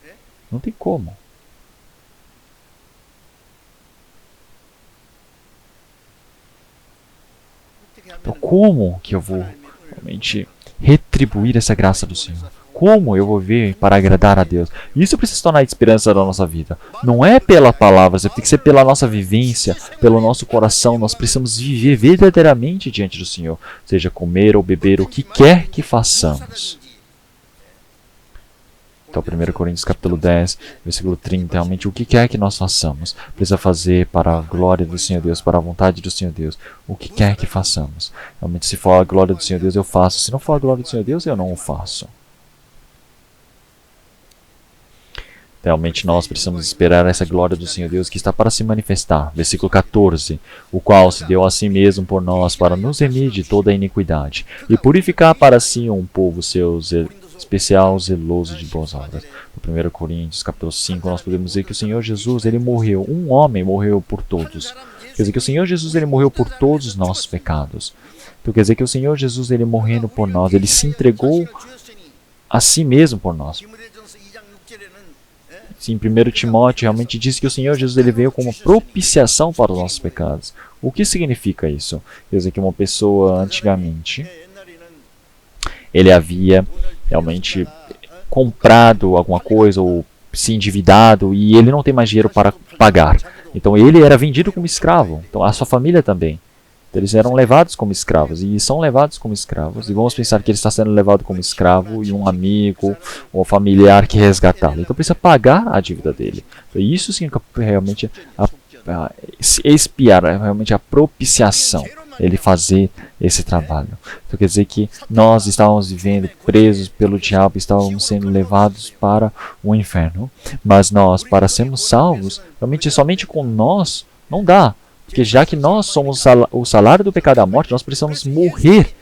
Não tem como. Então, como que eu vou realmente retribuir essa graça do Senhor? Como eu vou viver para agradar a Deus? Isso precisa se tornar a esperança da nossa vida. Não é pela palavra, tem que ser pela nossa vivência, pelo nosso coração. Nós precisamos viver verdadeiramente diante do Senhor. Seja comer ou beber, o que quer que façamos. Então, 1 Coríntios capítulo 10, versículo 30, realmente o que quer que nós façamos, precisa fazer para a glória do Senhor Deus, para a vontade do Senhor Deus, o que quer que façamos. Realmente, se for a glória do Senhor Deus, eu faço. Se não for a glória do Senhor Deus, eu não o faço. Realmente nós precisamos esperar essa glória do Senhor Deus que está para se manifestar. Versículo 14. O qual se deu a si mesmo por nós para nos remir de toda a iniquidade e purificar para si um povo seu especial, zeloso de boas obras. No 1 Coríntios capítulo 5 nós podemos ver que o Senhor Jesus ele morreu. Um homem morreu por todos. Quer dizer que o Senhor Jesus ele morreu por todos os nossos pecados. Então quer dizer que o Senhor Jesus ele morrendo por nós, ele se entregou a si mesmo por nós. Sim, 1 Timóteo realmente diz que o Senhor Jesus ele veio como propiciação para os nossos pecados. O que significa isso? Quer dizer que uma pessoa antigamente, ele havia realmente comprado alguma coisa ou se endividado e ele não tem mais dinheiro para pagar. Então ele era vendido como escravo. Então a sua família também. Eles eram levados como escravos e são levados como escravos. E vamos pensar que ele está sendo levado como escravo e um amigo ou familiar que resgatá-lo. Então precisa pagar a dívida dele. Então, isso significa realmente expiar, realmente a propiciação. Ele fazer esse trabalho. Então quer dizer que nós estávamos vivendo presos pelo diabo, estávamos sendo levados para o inferno. Mas nós, para sermos salvos, realmente somente com nós não dá. Porque já que nós somos o salário do pecado da morte, nós precisamos morrer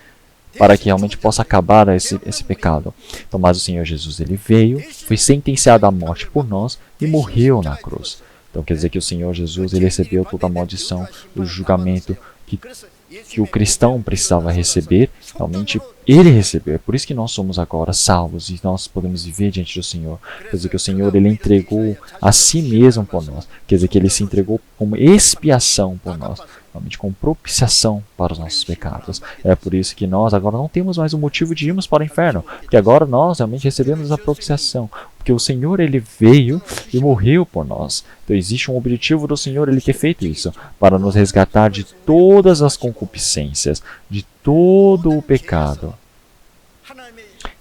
para que realmente possa acabar esse pecado. Então, mas o Senhor Jesus ele veio, foi sentenciado à morte por nós e morreu na cruz. Então quer dizer que o Senhor Jesus ele recebeu toda a maldição do julgamento que o cristão precisava receber, realmente ele recebeu. É por isso que nós somos agora salvos e nós podemos viver diante do Senhor. Quer dizer que o Senhor ele entregou a si mesmo por nós. Quer dizer que ele se entregou como expiação por nós, realmente como propiciação para os nossos pecados. É por isso que nós agora não temos mais o motivo de irmos para o inferno, porque agora nós realmente recebemos a propiciação. Porque o Senhor ele veio e morreu por nós. Então existe um objetivo do Senhor ele ter feito isso, para nos resgatar de todas as concupiscências, de todo o pecado.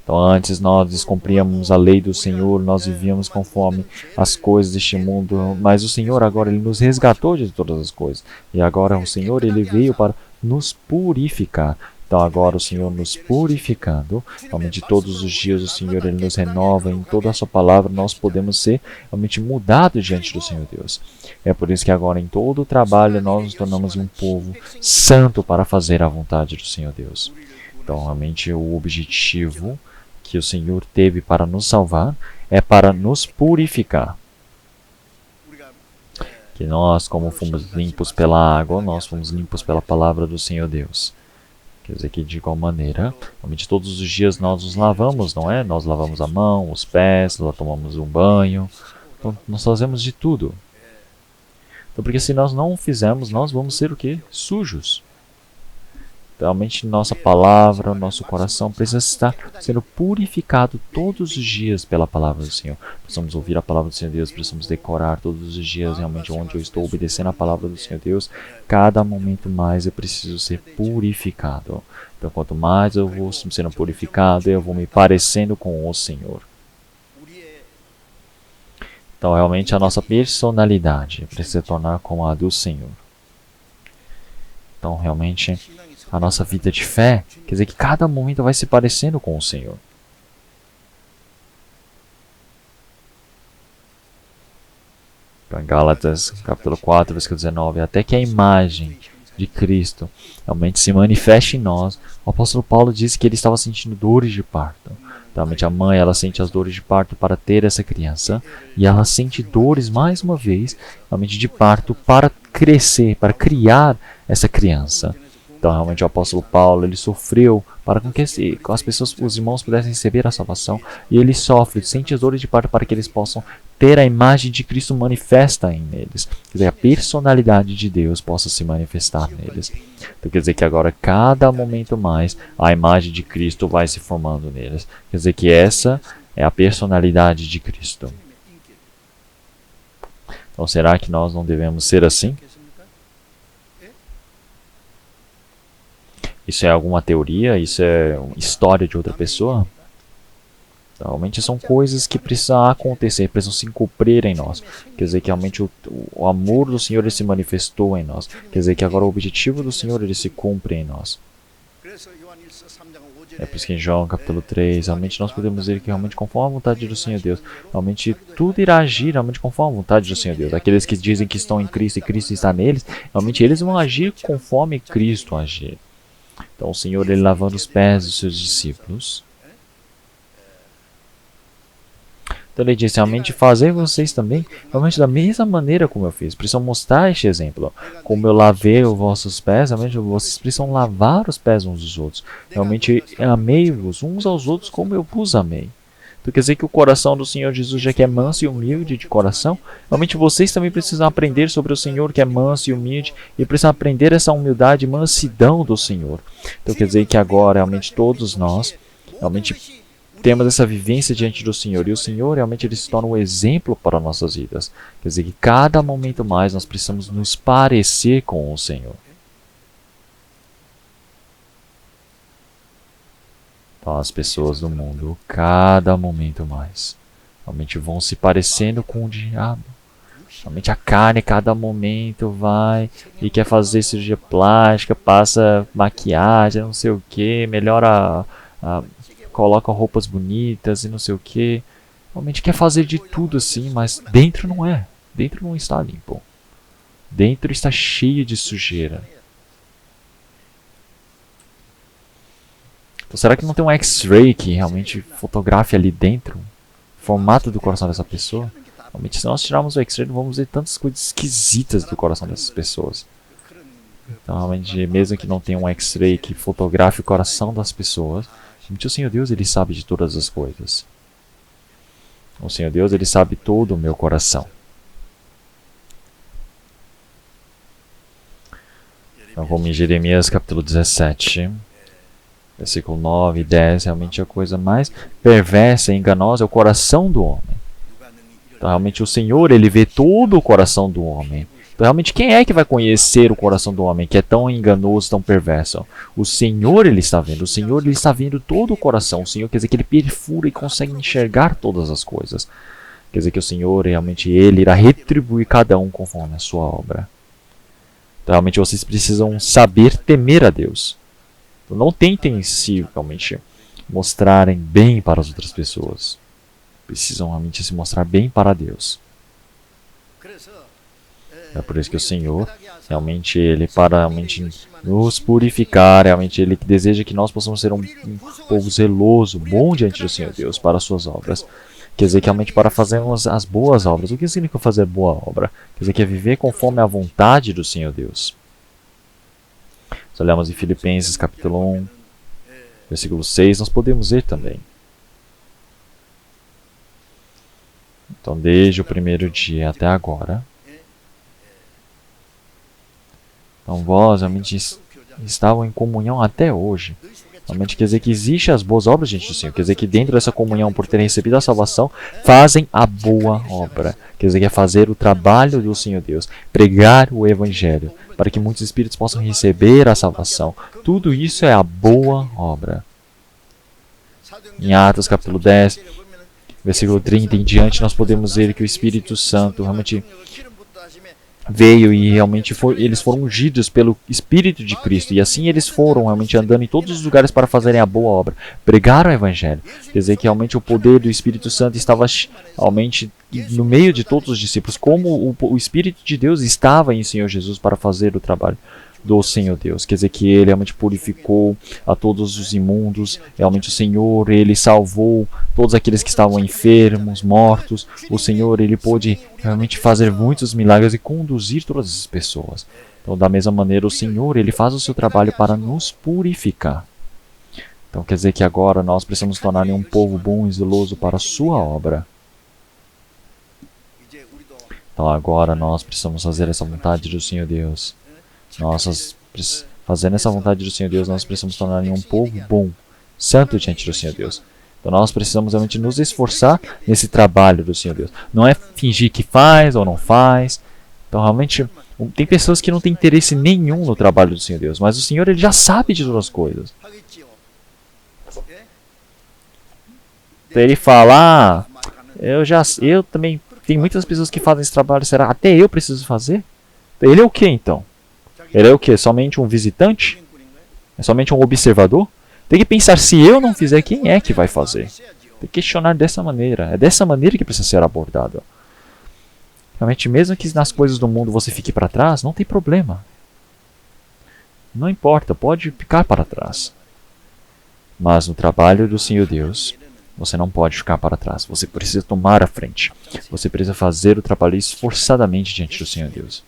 Então antes nós descumpríamos a lei do Senhor, nós vivíamos conforme as coisas deste mundo, mas o Senhor agora ele nos resgatou de todas as coisas. E agora o Senhor ele veio para nos purificar. Então agora o Senhor nos purificando, realmente todos os dias o Senhor ele nos renova, em toda a sua palavra nós podemos ser realmente mudados diante do Senhor Deus. É por isso que agora em todo o trabalho nós nos tornamos um povo santo para fazer a vontade do Senhor Deus. Então realmente o objetivo que o Senhor teve para nos salvar é para nos purificar. que nós, como fomos limpos pela água, nós fomos limpos pela palavra do Senhor Deus. Quer dizer que, de igual maneira, realmente todos os dias nós nos lavamos, não é? Nós lavamos a mão, os pés, nós tomamos um banho. Então, nós fazemos de tudo. Então, porque se nós não fizermos, nós vamos ser o quê? Sujos. Realmente, nossa palavra, nosso coração precisa estar sendo purificado todos os dias pela palavra do Senhor. Precisamos ouvir a palavra do Senhor Deus, precisamos decorar todos os dias realmente onde eu estou obedecendo a palavra do Senhor Deus. Cada momento mais eu preciso ser purificado. Então, quanto mais eu vou sendo purificado, eu vou me parecendo com o Senhor. Então, realmente, a nossa personalidade precisa se tornar como a do Senhor. Então, realmente, a nossa vida de fé, quer dizer que cada momento vai se parecendo com o Senhor. Em Gálatas, capítulo 4, versículo 19, até que a imagem de Cristo realmente se manifeste em nós. O apóstolo Paulo disse que ele estava sentindo dores de parto. Realmente a mãe, ela sente as dores de parto para ter essa criança, e ela sente dores mais uma vez, realmente de parto, para crescer, para criar essa criança. Então, realmente, o apóstolo Paulo, ele sofreu para que as pessoas, os irmãos pudessem receber a salvação, e ele sofre, sente as dores de parto para que eles possam ter a imagem de Cristo manifesta em eles. Quer dizer, a personalidade de Deus possa se manifestar neles. Então, quer dizer que agora, cada momento mais, a imagem de Cristo vai se formando neles. Quer dizer que essa é a personalidade de Cristo. Então, será que nós não devemos ser assim? Isso é alguma teoria? Isso é história de outra pessoa? Realmente são coisas que precisam acontecer, precisam se cumprir em nós. Quer dizer que realmente o amor do Senhor ele se manifestou em nós. Quer dizer que agora o objetivo do Senhor ele se cumpre em nós. É por isso que em João capítulo 3, realmente nós podemos dizer que realmente conforme a vontade do Senhor Deus, realmente tudo irá agir realmente conforme a vontade do Senhor Deus. Aqueles que dizem que estão em Cristo e Cristo está neles, realmente eles vão agir conforme Cristo agir. Então o Senhor ele lavando os pés dos seus discípulos. Então ele disse, realmente fazer vocês também, realmente da mesma maneira como eu fiz. Precisam mostrar este exemplo. Como eu lavei os vossos pés, realmente vocês precisam lavar os pés uns dos outros. Realmente amei-vos uns aos outros como eu vos amei. Então quer dizer que o coração do Senhor Jesus já que é manso e humilde de coração, realmente vocês também precisam aprender sobre o Senhor que é manso e humilde e precisam aprender essa humildade e mansidão do Senhor. Então quer dizer que agora realmente todos nós realmente temos essa vivência diante do Senhor e o Senhor realmente ele se torna um exemplo para nossas vidas. Quer dizer que cada momento mais nós precisamos nos parecer com o Senhor. Então as pessoas do mundo, cada momento mais, realmente vão se parecendo com o diabo. Realmente a carne, cada momento vai e quer fazer cirurgia plástica, passa maquiagem, não sei o que, melhora, coloca roupas bonitas e não sei o que. Realmente quer fazer de tudo assim, mas dentro não é. Dentro não está limpo. Dentro está cheio de sujeira. Então, será que não tem um X-ray que realmente fotografe ali dentro o formato do coração dessa pessoa? Realmente, se nós tirarmos o X-ray, não vamos ver tantas coisas esquisitas do coração dessas pessoas. Então, realmente, mesmo que não tenha um X-ray que fotografe o coração das pessoas, realmente o Senhor Deus, ele sabe de todas as coisas. O Senhor Deus, ele sabe todo o meu coração. Então, como em Jeremias capítulo 17... versículo 9 e 10, realmente a coisa mais perversa e enganosa é o coração do homem. Então, realmente, o Senhor, ele vê todo o coração do homem. Então, realmente, quem é que vai conhecer o coração do homem, que é tão enganoso, tão perverso? O Senhor, ele está vendo. O Senhor, ele está vendo todo o coração. O Senhor, quer dizer que ele perfura e consegue enxergar todas as coisas. Quer dizer que o Senhor, realmente, ele irá retribuir cada um conforme a sua obra. Então, realmente, vocês precisam saber temer a Deus. Não tentem se realmente mostrarem bem para as outras pessoas. Precisam realmente se mostrar bem para Deus. É por isso que o Senhor, realmente, ele para realmente nos purificar, realmente ele deseja que nós possamos ser um povo zeloso, bom diante do Senhor Deus para as suas obras. Quer dizer que realmente para fazermos as boas obras. O que significa fazer boa obra? Quer dizer que é viver conforme a vontade do Senhor Deus. Se olharmos em Filipenses capítulo 1, versículo 6, nós podemos ver também. Então, desde o primeiro dia até agora, então vós realmente estavam em comunhão até hoje. Realmente quer dizer que existem as boas obras diante do Senhor. Quer dizer que dentro dessa comunhão, por terem recebido a salvação, fazem a boa obra. Quer dizer que é fazer o trabalho do Senhor Deus. Pregar o Evangelho, para que muitos espíritos possam receber a salvação. Tudo isso é a boa obra. Em Atos capítulo 10, versículo 30 em diante, nós podemos ver que o Espírito Santo realmente veio e realmente eles foram ungidos pelo Espírito de Cristo. E assim eles foram realmente andando em todos os lugares para fazerem a boa obra. Pregaram o Evangelho. Quer dizer que realmente o poder do Espírito Santo estava realmente no meio de todos os discípulos. Como o Espírito de Deus estava em Senhor Jesus para fazer o trabalho do Senhor Deus. Quer dizer que Ele realmente purificou a todos os imundos. Realmente o Senhor, Ele salvou todos aqueles que estavam enfermos, mortos. O Senhor, Ele pôde realmente fazer muitos milagres e conduzir todas as pessoas. Então, da mesma maneira, o Senhor, Ele faz o seu trabalho para nos purificar. Então, quer dizer que agora nós precisamos nos tornar um povo bom e zeloso para a sua obra. Então, agora nós precisamos fazer essa vontade do Senhor Deus. Fazendo essa vontade do Senhor Deus, nós precisamos tornar um povo bom, santo diante do Senhor Deus. Então nós precisamos realmente nos esforçar nesse trabalho do Senhor Deus. Não é fingir que faz ou não faz. Então realmente tem pessoas que não têm interesse nenhum no trabalho do Senhor Deus, mas o Senhor, Ele já sabe de todas as coisas. Então Ele fala, eu também, tem muitas pessoas que fazem esse trabalho, será até eu preciso fazer? Ele é o que então? Ele é o que? Somente um visitante? É somente um observador? Tem que pensar, se eu não fizer, quem é que vai fazer? Tem que questionar dessa maneira. É dessa maneira que precisa ser abordado. Realmente, mesmo que nas coisas do mundo você fique para trás, não tem problema. Não importa, pode ficar para trás. Mas no trabalho do Senhor Deus, você não pode ficar para trás. Você precisa tomar a frente. Você precisa fazer o trabalho esforçadamente diante do Senhor Deus.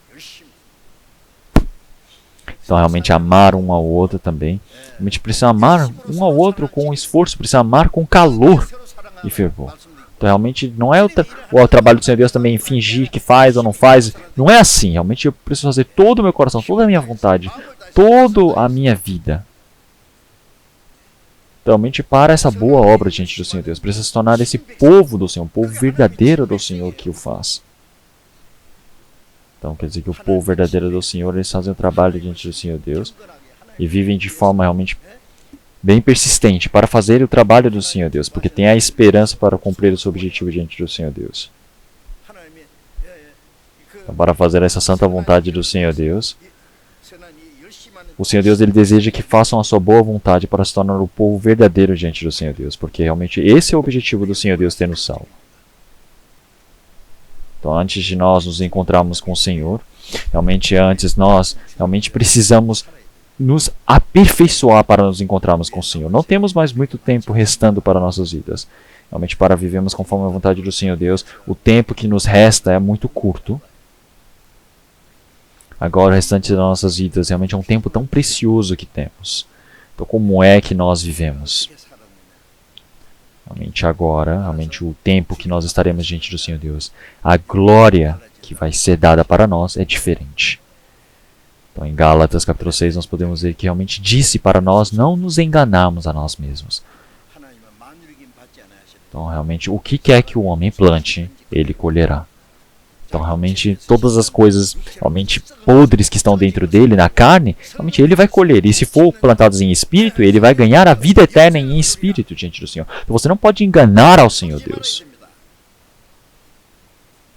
Então, realmente, amar um ao outro também. Realmente, precisa amar um ao outro com esforço, precisa amar com calor e fervor. Então, realmente, não é o trabalho do Senhor Deus também fingir que faz ou não faz. Não é assim. Realmente, eu preciso fazer todo o meu coração, toda a minha vontade, toda a minha vida. Então, realmente, para essa boa obra diante do Senhor Deus. Precisa se tornar esse povo do Senhor, um povo verdadeiro do Senhor que o faz. Então, quer dizer que o povo verdadeiro do Senhor, eles fazem o trabalho diante do Senhor Deus e vivem de forma realmente bem persistente para fazer o trabalho do Senhor Deus, porque tem a esperança para cumprir o seu objetivo diante do Senhor Deus. Então, para fazer essa santa vontade do Senhor Deus, o Senhor Deus, Ele deseja que façam a sua boa vontade para se tornar o povo verdadeiro diante do Senhor Deus, porque realmente esse é o objetivo do Senhor Deus ter nos salvo. Então, antes de nós nos encontrarmos com o Senhor, realmente antes nós precisamos nos aperfeiçoar para nos encontrarmos com o Senhor. Não temos mais muito tempo restando para nossas vidas. Realmente, para vivermos conforme a vontade do Senhor Deus, o tempo que nos resta é muito curto. Agora, o restante das nossas vidas realmente é um tempo tão precioso que temos. Então, como é que nós vivemos? Realmente agora, realmente o tempo que nós estaremos diante do Senhor Deus, a glória que vai ser dada para nós é diferente. Então, em Gálatas capítulo 6, nós podemos ver que realmente disse para nós não nos enganarmos a nós mesmos. Então, realmente, o que quer que o homem plante, ele colherá. Então, realmente, todas as coisas realmente podres que estão dentro dele, na carne, realmente ele vai colher. E se for plantados em espírito, ele vai ganhar a vida eterna em espírito diante do Senhor. Então, você não pode enganar ao Senhor Deus.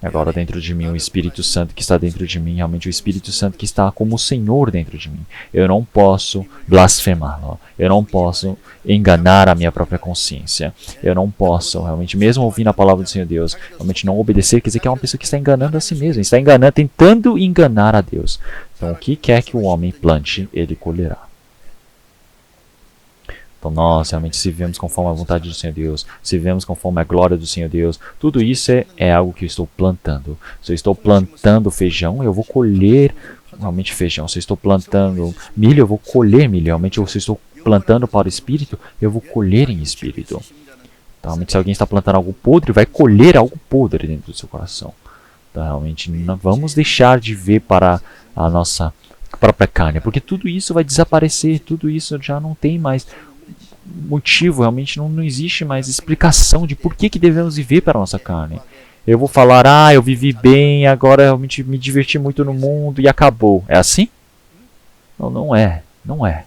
Agora, dentro de mim, o Espírito Santo que está dentro de mim, realmente o Espírito Santo que está como o Senhor dentro de mim. Eu não posso blasfemá-lo. Eu não posso enganar a minha própria consciência. Eu não posso, realmente, mesmo ouvindo a palavra do Senhor Deus, realmente não obedecer, quer dizer que é uma pessoa que está enganando a si mesma. Está enganando, tentando enganar a Deus. Então, o que quer que o homem plante, ele colherá. Então nós realmente se vivemos conforme a vontade do Senhor Deus, se vivemos conforme a glória do Senhor Deus, tudo isso é algo que eu estou plantando. Se eu estou plantando feijão, eu vou colher realmente feijão. Se eu estou plantando milho, eu vou colher milho. Realmente, se eu estou plantando para o Espírito, eu vou colher em Espírito. Então, realmente, se alguém está plantando algo podre, vai colher algo podre dentro do seu coração. Então, realmente, não vamos deixar de ver para a nossa própria carne, porque tudo isso vai desaparecer, tudo isso já não tem mais motivo, realmente não existe mais explicação de por que devemos viver para a nossa carne. Eu vou falar, eu vivi bem, agora realmente me diverti muito no mundo e acabou. É assim? Não, não é. Não é.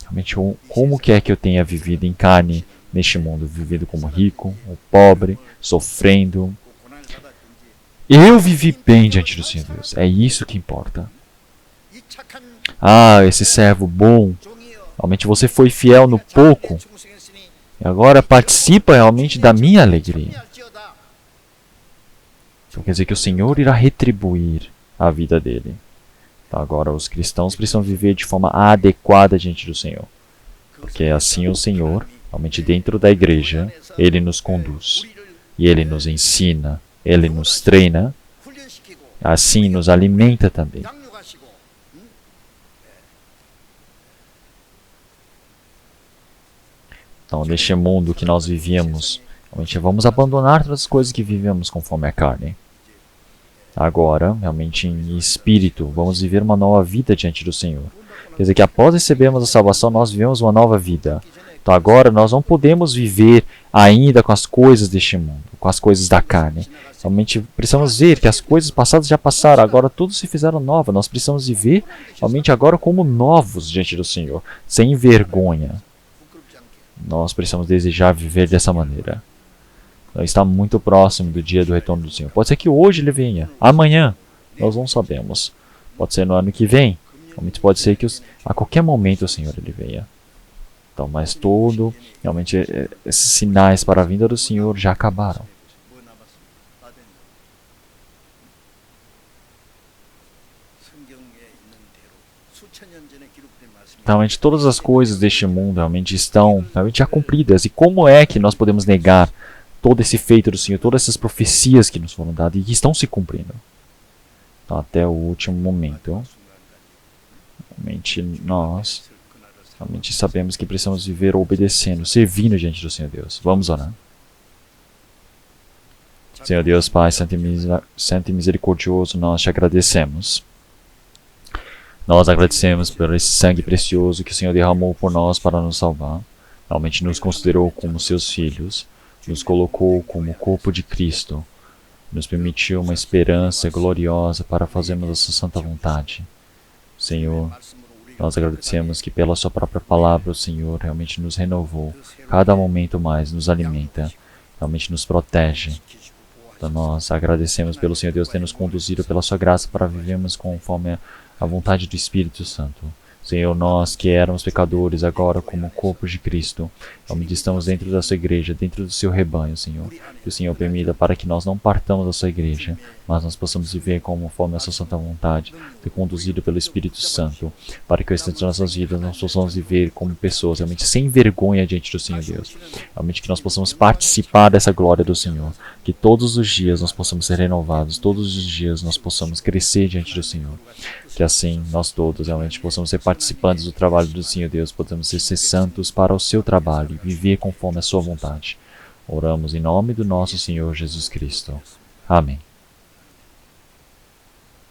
Realmente, como que é que eu tenha vivido em carne neste mundo? Vivido como rico, ou pobre, sofrendo. Eu vivi bem diante do Senhor Deus. É isso que importa. Esse servo bom. Realmente você foi fiel no pouco. E agora participa realmente da minha alegria. Então quer dizer que o Senhor irá retribuir a vida dele. Então agora os cristãos precisam viver de forma adequada diante do Senhor. Porque assim o Senhor, realmente dentro da igreja, Ele nos conduz. E Ele nos ensina, Ele nos treina. Assim nos alimenta também. Então, neste mundo que nós vivíamos, realmente vamos abandonar todas as coisas que vivemos conforme a carne. Agora, realmente em espírito, vamos viver uma nova vida diante do Senhor. Quer dizer que após recebermos a salvação, nós vivemos uma nova vida. Então agora nós não podemos viver ainda com as coisas deste mundo, com as coisas da carne. Realmente precisamos ver que as coisas passadas já passaram, agora tudo se fizeram nova. Nós precisamos viver realmente agora como novos diante do Senhor, sem vergonha. Nós precisamos desejar viver dessa maneira. Então, está muito próximo do dia do retorno do Senhor. Pode ser que hoje ele venha, amanhã, nós não sabemos. Pode ser no ano que vem, realmente pode ser que a qualquer momento o Senhor ele venha. Então, mas tudo, realmente, esses sinais para a vinda do Senhor já acabaram. Realmente todas as coisas deste mundo realmente estão realmente já cumpridas. E como é que nós podemos negar todo esse feito do Senhor, todas essas profecias que nos foram dadas e que estão se cumprindo? Então, até o último momento, realmente nós realmente sabemos que precisamos viver obedecendo, servindo diante do Senhor Deus. Vamos orar. Senhor Deus, Pai, Santo e Misericordioso, nós te agradecemos. Nós agradecemos por esse sangue precioso que o Senhor derramou por nós para nos salvar. Realmente nos considerou como seus filhos, nos colocou como o corpo de Cristo, nos permitiu uma esperança gloriosa para fazermos a sua santa vontade. Senhor, nós agradecemos que pela sua própria palavra o Senhor realmente nos renovou, cada momento mais nos alimenta, realmente nos protege. Então nós agradecemos pelo Senhor Deus ter nos conduzido pela sua graça para vivermos conforme a vontade do Espírito Santo. Senhor, nós que éramos pecadores, agora como corpo de Cristo, realmente estamos dentro da sua igreja, dentro do seu rebanho, Senhor. Que o Senhor permita para que nós não partamos da sua igreja, mas nós possamos viver conforme a sua santa vontade, ser conduzido pelo Espírito Santo, para que o restante de nossas vidas nós possamos viver como pessoas, realmente sem vergonha diante do Senhor Deus. Realmente que nós possamos participar dessa glória do Senhor, que todos os dias nós possamos ser renovados, todos os dias nós possamos crescer diante do Senhor. Que assim nós todos realmente possamos ser participantes do trabalho do Senhor Deus, possamos ser santos para o seu trabalho e viver conforme a sua vontade. Oramos em nome do nosso Senhor Jesus Cristo. Amém.